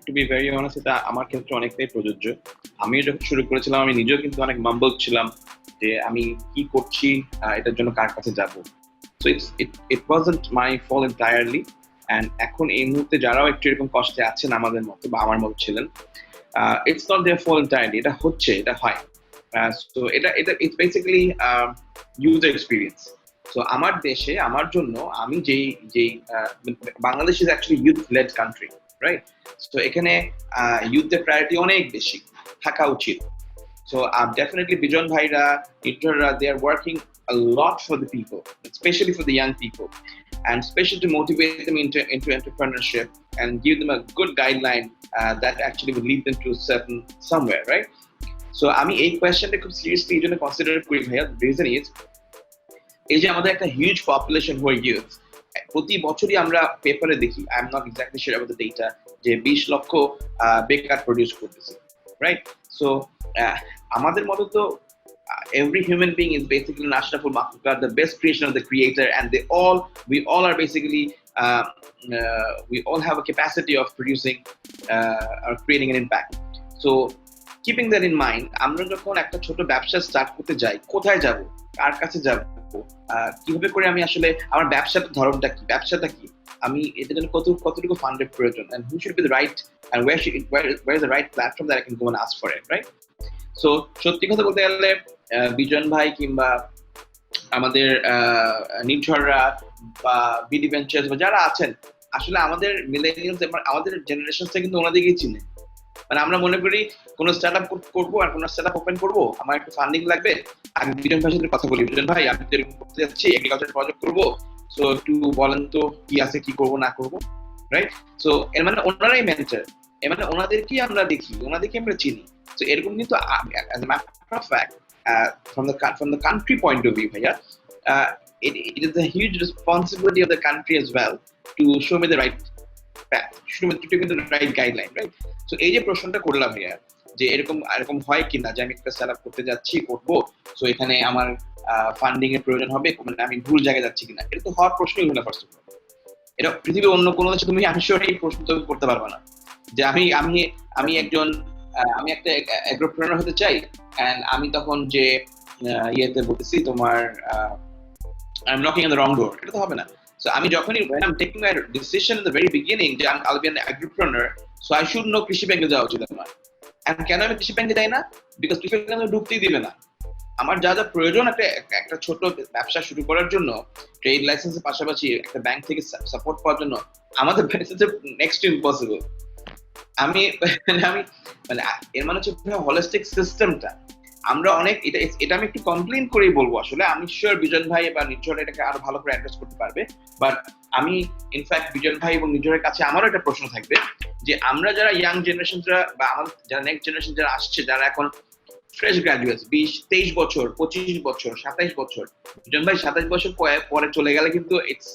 D: To be very honest, এটা আমার ক্ষেত্রে অনেকটাই প্রযোজ্য। আমি যখন শুরু করেছিলাম আমি নিজেও কিন্তু অনেক মাম্বল ছিলাম যে আমি কি করছি, এটার জন্য কার কাছে যাব। So it wasn't my fault entirely, and এখন এই মুহূর্তে যারাও একটু এরকম কষ্টে আছেন আমাদের মতো বা আমার মতো ছিলেন, it's not their fault entirely, এটা হচ্ছে, এটা হয়। So এটা it's basically user experience. So আমার দেশে আমার জন্য আমি যেই Bangladesh is actually youth led country, right? So এখানে youthদের priority অনেক বেশি থাকা উচিত। So definitely Bijon bhaira, Nirjhor, they are working a lot for the people, especially for the young people, and especially to motivate them into entrepreneurship and give them a good guideline that actually would lead them to somewhere, right? So আমি এই কোয়েশ্চেনটা খুব seriously এই জন্য consider করি ভাইয়া। Reason is এই যে আমাদের একটা হিউজ পপুলেশন হয়ে ইউথ, প্রতি বছরই আমরা পেপারে দেখি, I am not exactly sure about the data, যে 20 লক্ষ বেকার প্রডিউস করতেছে, রাইট? সো আমাদের মতো তো every human being is basically an ashraful makhluqat, the best creation of the creator, and we all are basically we all have a capacity of producing or creating an impact. So keeping that in mind, আমরা যখন একটা ছোট ব্যবসা start করতে যাই, কোথায় যাব, কার কাছে যাব, কিভাবে করে আমি আসলে আমার ব্যবসার ধরনটা কি, ব্যবসাটা কি, আমি এটার জন্য কতটুকু ফান্ডের প্রয়োজন, and who should be the right and where is the right platform that I can go and ask for it, right? So সত্যি কথা বলতে গেলে বিজন ভাই কিংবা আমাদের নির্ঝররা বা বিডি ভেঞ্চার্স বা যারা আছেন, আসলে আমাদের মিলেনিয়ালস, আমাদের জেনারেশন থেকে কিন্তু ওনাদেরকেই চিনে। মানে আমরা মনে করি কোনো স্টার্টআপ করবো আর কোনো স্টার্টআপ ওপেন করবো, আমার একটু ফান্ডিং লাগবে, আমি বিজন ভাইয়ের সাথে কথা বলি, বিজন ভাই আমি তো এরকম করতে যাচ্ছি, এগ্রিকালচার প্রজেক্ট করবো, সো একটু বলেন তো কি আছে, কি করবো না করবো, রাইট? সো এর মানে ওনারাই মেন্টর, এর মানে ওনাদেরকেই আমরা দেখি, ওনাদেরকে আমরা চিনি। So এরকম কিন্তু as a matter of fact, from the country point of view, bhaiya, it is a huge responsibility of the country as well to show me the right path, show me the right guideline, right? So এই যে প্রশ্নটা করলাম ভাইয়া, যে এরকম হয় কিনা যে আমি একটা স্টার্টআপ করতে যাচ্ছি, করবো, সো এখানে আমার ফান্ডিং এর প্রয়োজন হবে, মানে আমি ভুল জায়গায় যাচ্ছি কিনা, এটা তো হওয়ার প্রশ্নই হলো না। ফার্স্ট অফ অল, এটা পৃথিবীর অন্য কোনো দেশে তুমি আমি শিওর এই প্রশ্ন তো করতে পারবে না যে আমি একজন আমি একটা এন্টারপ্রেনার হতে চাই, এন্ড আমি তখন যে ইয়েতে বলতেছি তোমার I am knocking on the wrong door, এটা তো হবে না। সো আমি যখনই when I'm taking my decision in the very beginning যে I'll be an entrepreneur, so I should know কৃষি ব্যাংকে যাওয়া উচিত আমার। এন্ড কেন আমি কৃষি ব্যাংকে যাই না? বিকজ কৃষি ব্যাংকে ঢুকতেই দিবে না। আমার যা যা প্রয়োজন একটা ছোট ব্যবসা শুরু করার জন্য, ট্রেড লাইসেন্সের পাশাপাশি একটা ব্যাংক থেকে সাপোর্ট পাওয়ার জন্য, আমাদের নেক্সট টু ইম্পসিবল। আমি মানে এর মানে হচ্ছে হোলিস্টিক সিস্টেমটা আমরা অনেক, এটা আমি একটু কমপ্লেইন করেই বলবো, আসলে আমি শিওর বিজন ভাই বা নির্ঝর এটাকে আরো ভালো করে অ্যাড্রেস করতে পারবে, বাট আমি ইনফ্যাক্ট বিজন ভাই এবং নির্ঝরের কাছে আমারও একটা প্রশ্ন থাকবে যে আমরা যারা ইয়াং জেনারেশনরা বা আমাদের যারা নেক্সট জেনারেশন যারা আসছে, যারা এখন ফ্রেশ গ্রাজুয়েটস, 20-23 বছর, 25 বছর, 27 বছর, বিজন ভাই 27 বছর পরে চলে গেলে কিন্তু ইটস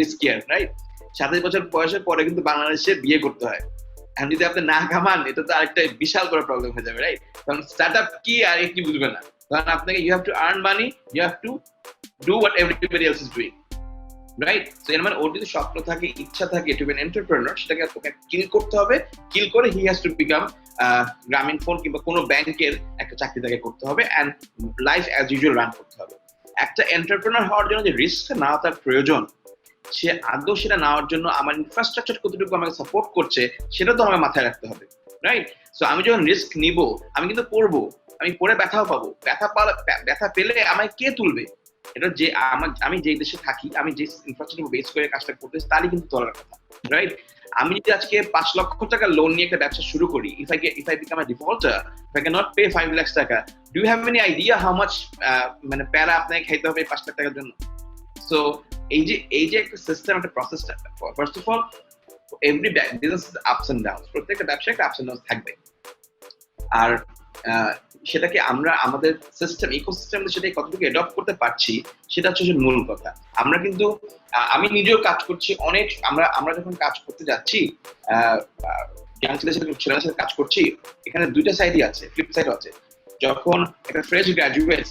D: রিস্কিয়ার, রাইট? 27 বছর বয়সের পরে কিন্তু বাংলাদেশে বিয়ে করতে হয়, আর যদি আপনি না কামান, এটা তো আরেকটা বিশাল বড় প্রবলেম হয়ে যাবে, রাইট? কারণ স্টার্টআপ কি আর কি বুঝবে না, কারণ আপনাকে you have to earn money, you have to do what everybody else is doing, right? So এর মানে ওর যদি স্বপ্ন থাকে, ইচ্ছা থাকে টু বি অ্যান এন্টারপ্রেনার, সেটাকে ওকে কিল করতে হবে, কিল করে he has to become Grameenphone কিংবা কোনো ব্যাংকের একটা চাকরি তাকে করতে হবে, and life as usual run করতে হবে। একটা এন্টারপ্রেনার হওয়ার জন্য যে রিস্ক নেওয়া তার প্রয়োজন, সে আদৌ সেটা নেওয়ার জন্য আমার ইনফ্রাস্ট্রাকচার কতটুকু আমাকে সাপোর্ট করছে, সেটা তো আমাকে মাথায় রাখতে হবে, রাইট? সো আমি যখন রিস্ক নিব, আমি কিন্তু পড়বো, আমি পড়ে ব্যথাও পাবো, ব্যথা পেলে আমায় কে তুলবে? এটা যে আমি যে দেশে থাকি, আমি যে ইনফ্রাস্ট্রাকচার বেস করে কাজটা করতেছি, তারই কিন্তু তোলার কথা, রাইট? আমি যদি আজকে 5 লক্ষ টাকা লোন নিয়ে একটা ব্যবসা শুরু করি, if I become a defaulter, if I cannot pay 5 lakh টাকা, do you have any idea how much মানে প্যারা আপনাকে খাইতে হবে 5 লাখ টাকার জন্য? সো এই যে একটা সিস্টেম, একটা প্রসেসটা, first of all every business is ups and downs, প্রত্যেকটা ব্যবসায় একটা আপস এন্ড ডাউনস থাকবে, আর সেটাকে আমরা আমাদের সিস্টেম, ইকোসিস্টেম সেটাকে কতটুকু অ্যাডপ্ট করতে পারছি, সেটা হচ্ছে মূল কথা। আমরা কিন্তু আমি নিজেও কাজ করছি অনেক, আমরা যখন কাজ করতে যাচ্ছি, ছেলেদের সাথে কাজ করছি, এখানে দুইটা সাইডই আছে, ফ্লিপ সাইড আছে। যখন একটা fresh graduates,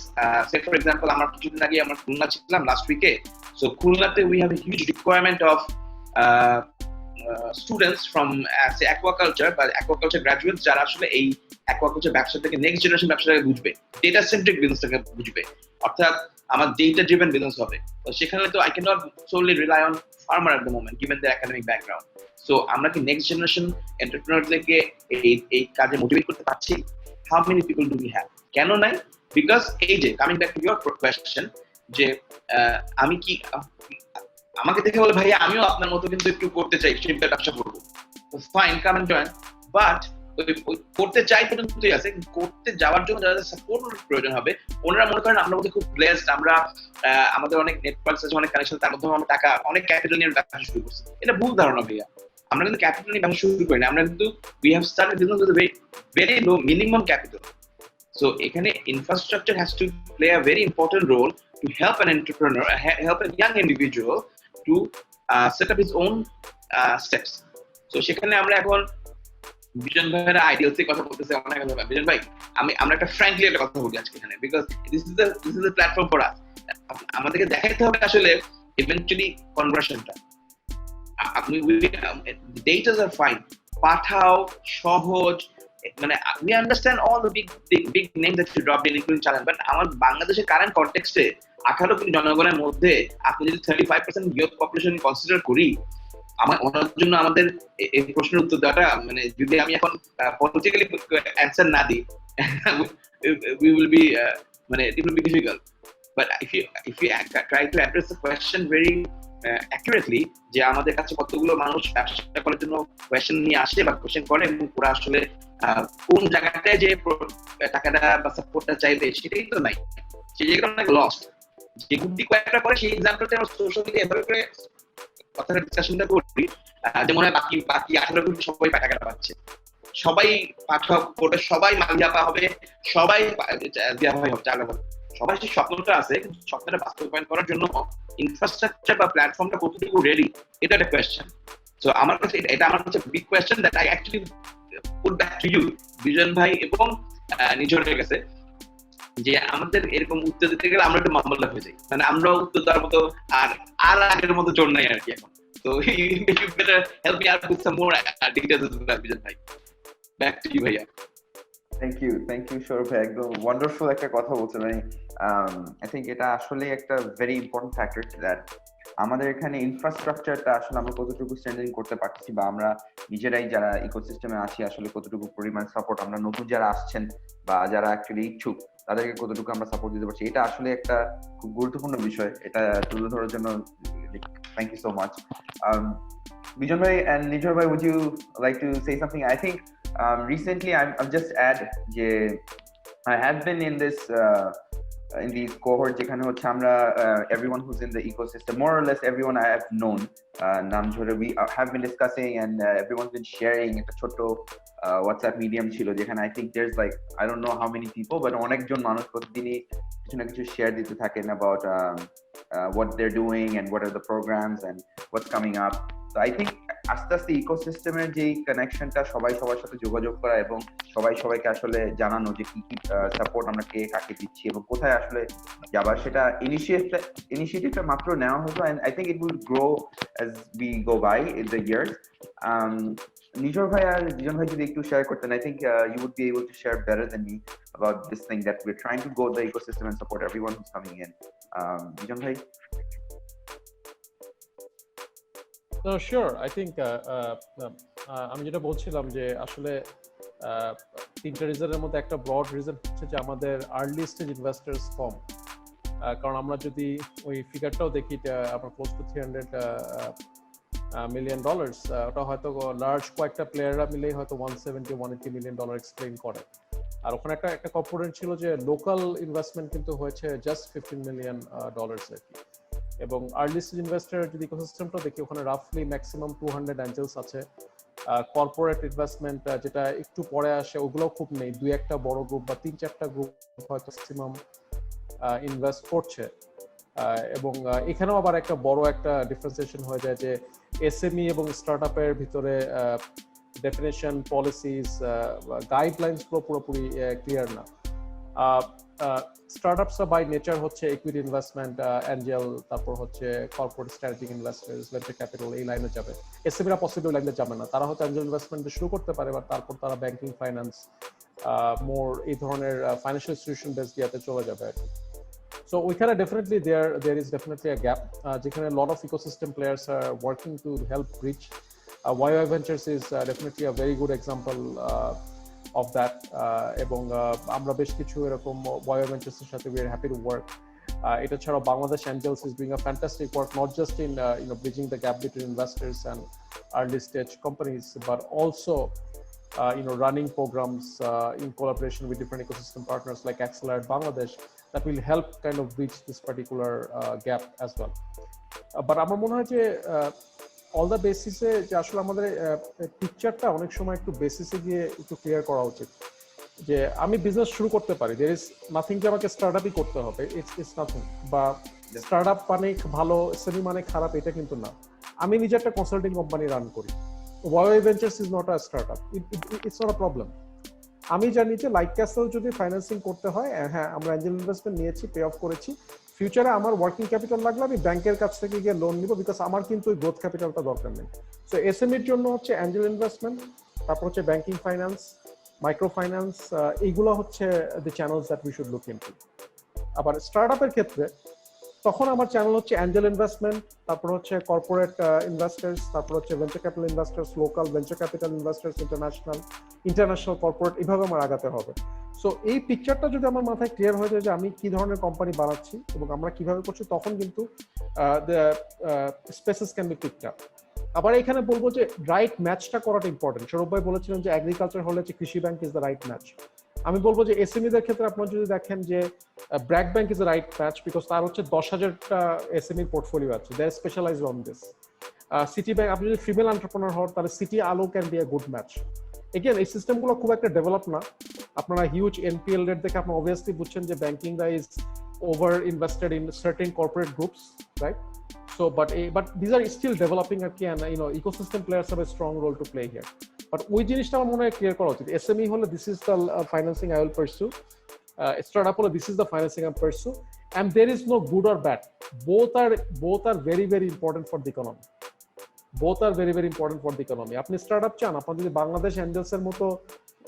D: say for example আমরা কিছুদিন আগে আমরা খুলনা ছিলাম লাস্ট উইকে, সো খুলনাতে we have a huge requirement of students from aquaculture বা অ্যাকোয়াকালচার গ্রাজুয়েটস, যারা আসলে এই অ্যাকোয়াকালচার ব্যবসাটাকে, নেক্সট জেনারেশন ব্যবসাটাকে বুঝবে, ডেটা সেন্ট্রিক বিজনেসটাকে বুঝবে, অর্থাৎ আমার ডেটা ড্রিভেন বিজনেস হবে। তো সেখানে তো I can not Solly rely on farmer at the moment given the academic background. So আমরা কি নেক্সট জেনারেশন এন্টারপ্রেনারদেরকে এই কাজে মোটিভেট করতে পারছি? How many people do we have? কেন নাই? বিকজ এই যে coming back to your question, যে আমি কি, আমাকে দেখে বলে ভাইয়া আমিও আপনার মতো কিন্তু একটু করতে চাই, সিম্পল ব্যবসা করবো, fine, come and join, but করতে চাই পর্যন্তই আছে, করতে যাওয়ার জন্য যাদের সাপোর্ট প্রয়োজন হবে, ওনারা মনে করেন আমরা মধ্যে খুব ব্লেসড, আমরা আমাদের অনেক নেটওয়ার্ক আছে, অনেক কানেকশন, তার মাধ্যমে আমরা টাকা, অনেক ক্যাপিটাল নিয়ে ব্যবসা শুরু করছি। এটা ভুল ধারণা ভাইয়া, আমরা কিন্তু ক্যাপিটাল নিয়ে ব্যবসা শুরু করি না, আমরা কিন্তু we have started business with a very low minimum capital. So এখানে infrastructure has to play a very important role to help an entrepreneur, help a young individual to set up his own steps. So সেখানে আমরা এখন বিজন ভাইয়ের ideals এর কথা বলতেছে অনেক কথা। বিজন ভাই আমরা একটা ফ্র্যাঙ্কলি একটা কথা বলি আজকে এখানে, because this is the platform for us. আমাদেরকে দেখাইতে হবে আসলে ইভেন্চুয়ালি কনভার্সনটা। আপনি ডেটাস আর ফাইন, পাঠাও সহজ, মানে we understand all the big names that you dropped in including challenge, but আমার বাংলাদেশের কারেন্ট কনটেক্সটে 18 কোটি জনগণের মধ্যে আপনি যদি 35% ইয়ুথ পপুলেশন কনসিডার করি, ওনার জন্য আমাদের এই প্রশ্নের উত্তর দেওয়াটা, মানে যদি আমি এখন পলিটিক্যালি অ্যান্সার না দিই, we will be মানে it will be difficult, but if you try to address the question very accurately, যে আমাদের কাছে কতগুলো মানুষ ব্যবসা করার জন্য কোয়েশ্চেন নিয়ে আসে বা কোয়েশ্চেন করে, এবং ওরা আসলে কোন জায়গাটায় যে টাকাটা বা সাপোর্টটা চাইবে সেটাই তো নাই, সেই জায়গাটা অনেক লস্ট। যে বুদ্ধি কয়েকটা করে সেই এক্সাম্পলটা আমরা সোশ্যাল মিডিয়া এভাবে করে কথাটা ডিসকাশনটা করি, যেমন বাকি 18 কোটি সবাই টাকাটা পাচ্ছে, সবাই পাঠক কোটা, সবাই মালিয়াপা হবে, সবাই দেওয়া হবে, চাল হবে, সবাই যে স্বপ্নটা আছে, কিন্তু স্বপ্নটা বাস্তবায়ন করার জন্য ইনফ্রাস্ট্রাকচার বা প্ল্যাটফর্মটা কতটুকু রেডি, এটা একটা কোয়েশ্চেন। সো আমার কাছে এটা আমার কাছে big question that I actually put back to you Bijon ভাই এবং নির্ঝরের কাছে, যে আমাদের এরকম উত্তর দিতে গেলে আমরা একটু মামলা হয়ে যাই, মানে আমরা উত্তর দেওয়ার মতো আর আগের মতো জোর নাই আর কি এখন। তো you better help me out with some more details বিজন ভাই। Back to you ভাইয়া।
B: থ্যাংক ইউ Shorabhai, একদম ওয়ান্ডারফুল একটা কথা বলছেন। মানে আই থিঙ্ক এটা আসলে একটা ভেরি ইম্পর্টেন্ট ফ্যাক্টর দ্যাট আমাদের এখানে ইনফ্রাস্ট্রাকচারটা আসলে আমরা কতটুকু স্ট্রেনথেন করতে পারছি, বা আমরা নিজেরাই যারা ইকোসিস্টেমে আছি আসলে কতটুকু পরিমাণ সাপোর্ট আমরা নতুন যারা আসছেন বা যারা অ্যাকচুয়ালি ইচ্ছুক তাদেরকে কতটুকু আমরা সাপোর্ট দিতে পারছি, এটা আসলে একটা খুব গুরুত্বপূর্ণ বিষয়। এটা তুলে ধরার জন্য thank you so much. Bijon bhai and Nirjhor bhai, would you like to say something? I think recently I've just add I have been in this in these cohorts যেখানে হচ্ছে আমরা everyone who's in the ecosystem, more or less everyone I have known, নাম ধরে we have been discussing and everyone's been sharing একটা ছোট WhatsApp medium ছিল যেখানে I think there's like I don't know how many people, but অনেকজন মানুষ প্রতিদিনই কিছু না কিছু শেয়ার দিতে থাকেন about what they're doing and what are the programs and what's coming up. So I think আস্তে আস্তে ইকোসিস্টেমের যে কানেকশনটা, সবাই সবার সাথে যোগাযোগ করা এবং সবাইকে আসলে জানানো যে কি কি সাপোর্ট আমরা কে কাকে দিচ্ছি এবং কোথায় আসলে যাবার, সেটা ইনিশিয়েটিভটা মাত্র নেওয়া হতো, and I think it will grow as we go by in the years. Nirjhor bhai আর বিজন ভাই যদি একটু শেয়ার করতেন, I think you would be able to share better than me about this thing that we're trying to grow the ecosystem and support everyone who's coming in. Bijon bhai?
A: So sure, I think আমি যেটা বলছিলাম যে আসলে তিনটা রিজনের মধ্যে একটা broad reason হচ্ছে যে আমাদের আর্লি স্টেজ ইনভেস্টার্স কম, কারণ আমরা যদি ওই ফিগারটাও দেখি আপনার ক্লোজ টু $300 million, ওটা হয়তো লার্জ কয়েকটা প্লেয়াররা মিলেই হয়তো $170-180 million এক্সপ্লেইন করে। আর ওখানে একটা কম্পোনেন্ট ছিল যে লোকাল ইনভেস্টমেন্ট কিন্তু হয়েছে জাস্ট $15 million আর কি। এবং আর্লি স্টেজ ইনভেস্টর যদি ইকোসিস্টেমটা দেখি, ওখানে রাফলি ম্যাক্সিমাম 200 অ্যাঞ্জেলস আছে। কর্পোরেট ইনভেস্টমেন্ট যেটা একটু পরে আসে ওগুলোও খুব নেই, 2-1টা বড় গ্রুপ বা 3-4টা গ্রুপ হয়তো ম্যাক্সিমাম ইনভেস্ট করছে। এবং এখানেও আবার একটা বড় একটা ডিফারেন্সিয়েশন হয়ে যায় যে এসএমই এবং স্টার্টআপের ভিতরে ডেফিনেশন, পলিসিস, গাইডলাইন্সগুলো পুরোপুরি ক্লিয়ার না। স্টার্টআপসরা বাই নেচার হচ্ছে ইকুইটি ইনভেস্টমেন্ট, অ্যাঞ্জেল, তারপর হচ্ছে corporate strategic investments, venture capital, এই লাইনে যাবে। এসএমইরা পসিবল লাইনে যাবে না, তারা হয়তো অ্যাঞ্জেল ইনভেস্টমেন্ট শুরু করতে পারে, বা তারপর তারা ব্যাংকিং, ফাইন্যান্স, মোর এই ধরনের ফাইন্যান্সিয়াল ইনস্টিটিউশন বেস দিয়াতে চলে যাবে আর কি। So ওইখানে definitely there is definitely a gap, যেখানে lot of ecosystem players are working to help bridge. YY Ventures is definitely a very good example of that, এবং আমরা বেশ কিছু এরকম YY Ventures এর সাথে we are happy to work. এটা ছাড়াও Bangladesh Angels is doing a fantastic work, not just in bridging the gap between investors and early stage companies, but also running programs in collaboration with different ecosystem partners like Accelerate Bangladesh that will help kind of bridge this particular gap as well. But আমার মনে হয় যে all the basis-এ যে আসলে আমাদের পিকচারটা অনেক সময় একটু বেসিসে গিয়ে একটু ক্লিয়ার করা উচিত। যে আমি বিজনেস শুরু করতে পারি, দের ইজ নাথিং যে আমাকে স্টার্টআপই করতে হবে, ইটস নাথিং। বা স্টার্টআপ মানে ভালো, এসএমই মানে খারাপ, এটা কিন্তু না। আমি নিজে একটা কনসাল্টিং কোম্পানি রান করি, Y Ventures is not a startup, it's not a problem. আমি জানি যে লাইটক্যাসল যদি ফাইন্যান্সিং করতে হয়, হ্যাঁ আমরা অ্যাঞ্জেল ইনভেস্টমেন্ট নিয়েছি, পে অফ করেছি, ফিউচারে আমার ওয়ার্কিং ক্যাপিটাল লাগলে আমি ব্যাংকের কাছ থেকে গিয়ে লোন নিব, বিকজ আমার কিন্তু ওই গ্রোথ ক্যাপিটালটা দরকার নেই। সো এসএমইর জন্য হচ্ছে অ্যাঞ্জেল ইনভেস্টমেন্ট, তারপর হচ্ছে ব্যাংকিং ফাইন্যান্স, মাইক্রো ফাইন্যান্স, এইগুলো হচ্ছে the channels that we should look into. আবার স্টার্টআপের ক্ষেত্রে তখন আমার চ্যানেল হচ্ছে অ্যাঞ্জেল ইনভেস্টমেন্ট, তারপর হচ্ছে কর্পোরেট ইনভেস্টার্স, তারপর হচ্ছে venture capital investors, local venture capital investors, international corporate, এইভাবে আমার আগাতে হবে। সো এই পিকচারটা যদি আমার মাথায় ক্লিয়ার হয়ে যায় যে আমি কি ধরনের কোম্পানি বানাচ্ছি এবং আমরা কিভাবে করছি, তখন কিন্তু spaces can be picked up. আবার এখানে বলবো যে রাইট ম্যাচটা করাটা ইম্পর্টেন্ট। সৌরভ ভাই বলেছিলেন যে এগ্রিকালচার হলে যে কৃষি bank is the right match. আমি বলবো যে এসএমইদের ক্ষেত্রে আপনারা যদি দেখেন যে BRAC Bank is the right match, because তার হচ্ছে 10,000টা এসএমই পোর্টফোলিও আছে, they are specialized on this. City Bank, আপনি যদি ফিমেল এন্টারপ্রেনার হন তাহলে City Alo can be a good match. Again এই সিস্টেমগুলো খুব একটা ডেভেলপ না, আপনারা হিউজ এনপিএল রেট দেখে আপনি অবভিয়াসলি বুঝছেন যে ব্যাংকিংরা is over invested in certain corporate groups, right? So, but these are still developing again. You know, ecosystem players have a strong role to play here. But ওই জিনিসটা আমার মনে হয় ক্লিয়ার করা উচিত। SME হলে this is the financing I will pursue. Startup হলে this is the financing I pursue. And there is no good or bad. Both are very very important for the economy. Both are very very important for the economy. আপনি startup চান, আপনার যদি বাংলাদেশ অ্যাঞ্জেলসের মতো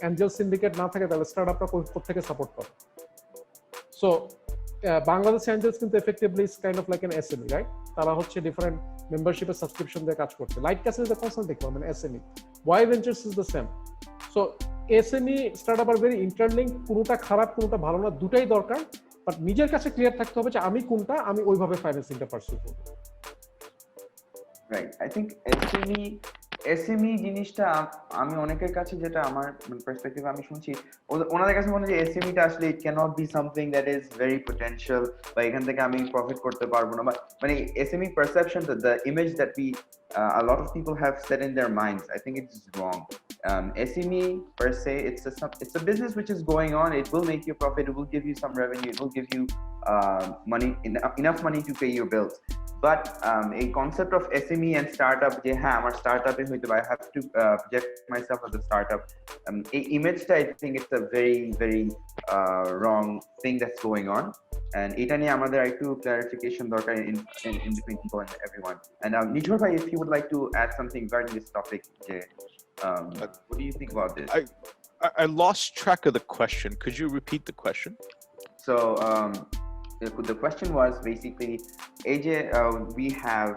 A: Angel syndicate না থাকে তাহলে স্টার্টআপটা কোথেকে support করে? সো বাংলাদেশ অ্যাঞ্জেলস কিন্তু effectively is kind of like an SME, right? তারা হচ্ছে ডিফারেন্ট মেম্বারশিপের সাবস্ক্রিপশন দিয়ে কাজ করছে। LightCastle is a consulting firm, মানে SME. Y Ventures is the same. So SME startup are very interlink, কোনোটা খারাপ কোনোটা ভালো না, দুটাই দরকার। বাট নিজের কাছে ক্লিয়ার থাকতে হবে যে আমি কোনটা, আমি ওইভাবে ফাইন্যান্সিংটা পারসু করব।
B: রাইট, আই থিঙ্ক এসএমই জিনিসটা আমি অনেকের কাছে, যেটা আমার পার্সপেক্টিভ আমি শুনছি, ওনাদের কাছে মনে হয় যে এসএমইটা আসলে it cannot be something that is very potential, বা এখান থেকে আমি প্রফিট করতে পারবো না, মানে SME perception, the image that we a lot of people have set in their minds, I think it's wrong. SME per se, it's a business which is going on. It will make you profit, it will give you some revenue, it will give you money, enough money to pay your bills. But a concept of SME and startup, আমার startup I have to project myself as a startup. A image, I think it's a very very wrong thing that's going on. And এটা নিয়ে আমাদের একটু clarification দরকার in between people and everyone. And Nirjhor bhai, if you would like to add something regarding this topic, what do you think about this?
C: I lost track of the question. Could you repeat the question?
B: So the question was basically, AJ, we have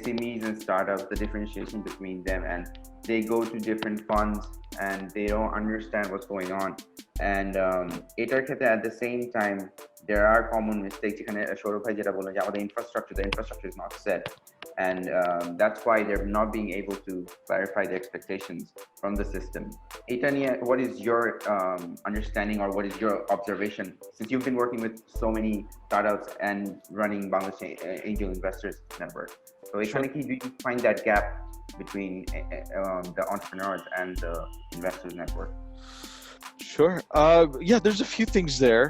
B: SMEs and startups, the differentiation between them, and they go to different funds and they don't understand what's going on. And at the same time, there are common mistakes. Shorabhai jeta bolen je amader the infrastructure is not set, and that's why they're not being able to clarify the expectations from the system. Etania, what is your understanding, or what is your observation, since you've been working with so many startups and running Bangladesh Angel Investors Network? So do you find that gap between the entrepreneurs and the investors network?
C: Sure. Yeah, there's a few things there.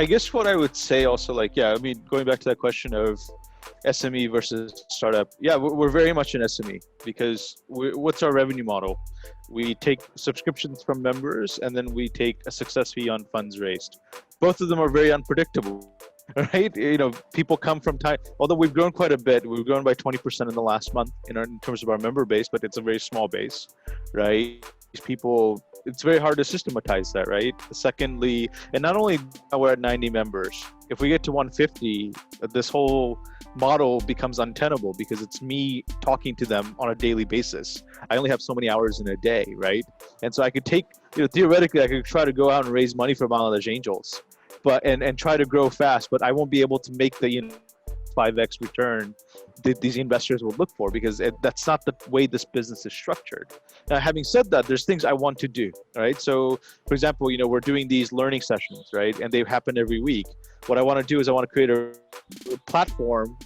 C: I guess what I would say also, like, yeah, I mean, going back to that question of SME versus startup, yeah, we're very much an SME, because what's our revenue model? We take subscriptions from members, and then we take a success fee on funds raised. Both of them are very unpredictable, right? You know, people come from time, although we've grown quite a bit, we've grown by 20% in the last month in terms of our member base, but it's a very small base, right? People, it's very hard to systematize that, right? Secondly, and not only we're at 90 members, if we get to 150, this whole model becomes untenable, because it's me talking to them on a daily basis. I only have so many hours in a day, right? And so I could take, theoretically, I could try to go out and raise money for Bangladesh Angels, but and try to grow fast, but I won't be able to make the 5x return that these investors will look for, because that's not the way this business is structured. Now, having said that, there's things I want to do, right? So, for example, we're doing these learning sessions, right? And they happen every week. What I want to do is I want to create a platform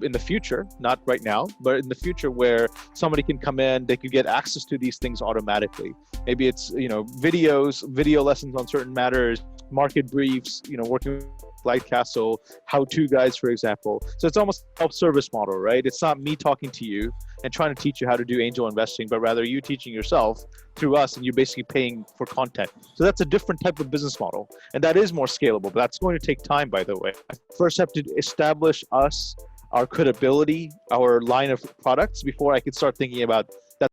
C: in the future, not right now, but in the future, where somebody can come in, they could get access to these things automatically. Maybe it's, video lessons on certain matters, market briefs, working with Lightcastle, how-to guides, for example. So it's almost a self-service model, right? It's not me talking to you and trying to teach you how to do angel investing, but rather you teaching yourself through us, and you're basically paying for content. So that's a different type of business model, and that is more scalable, but that's going to take time, by the way. I first have to establish our credibility, our line of products, before I can start thinking about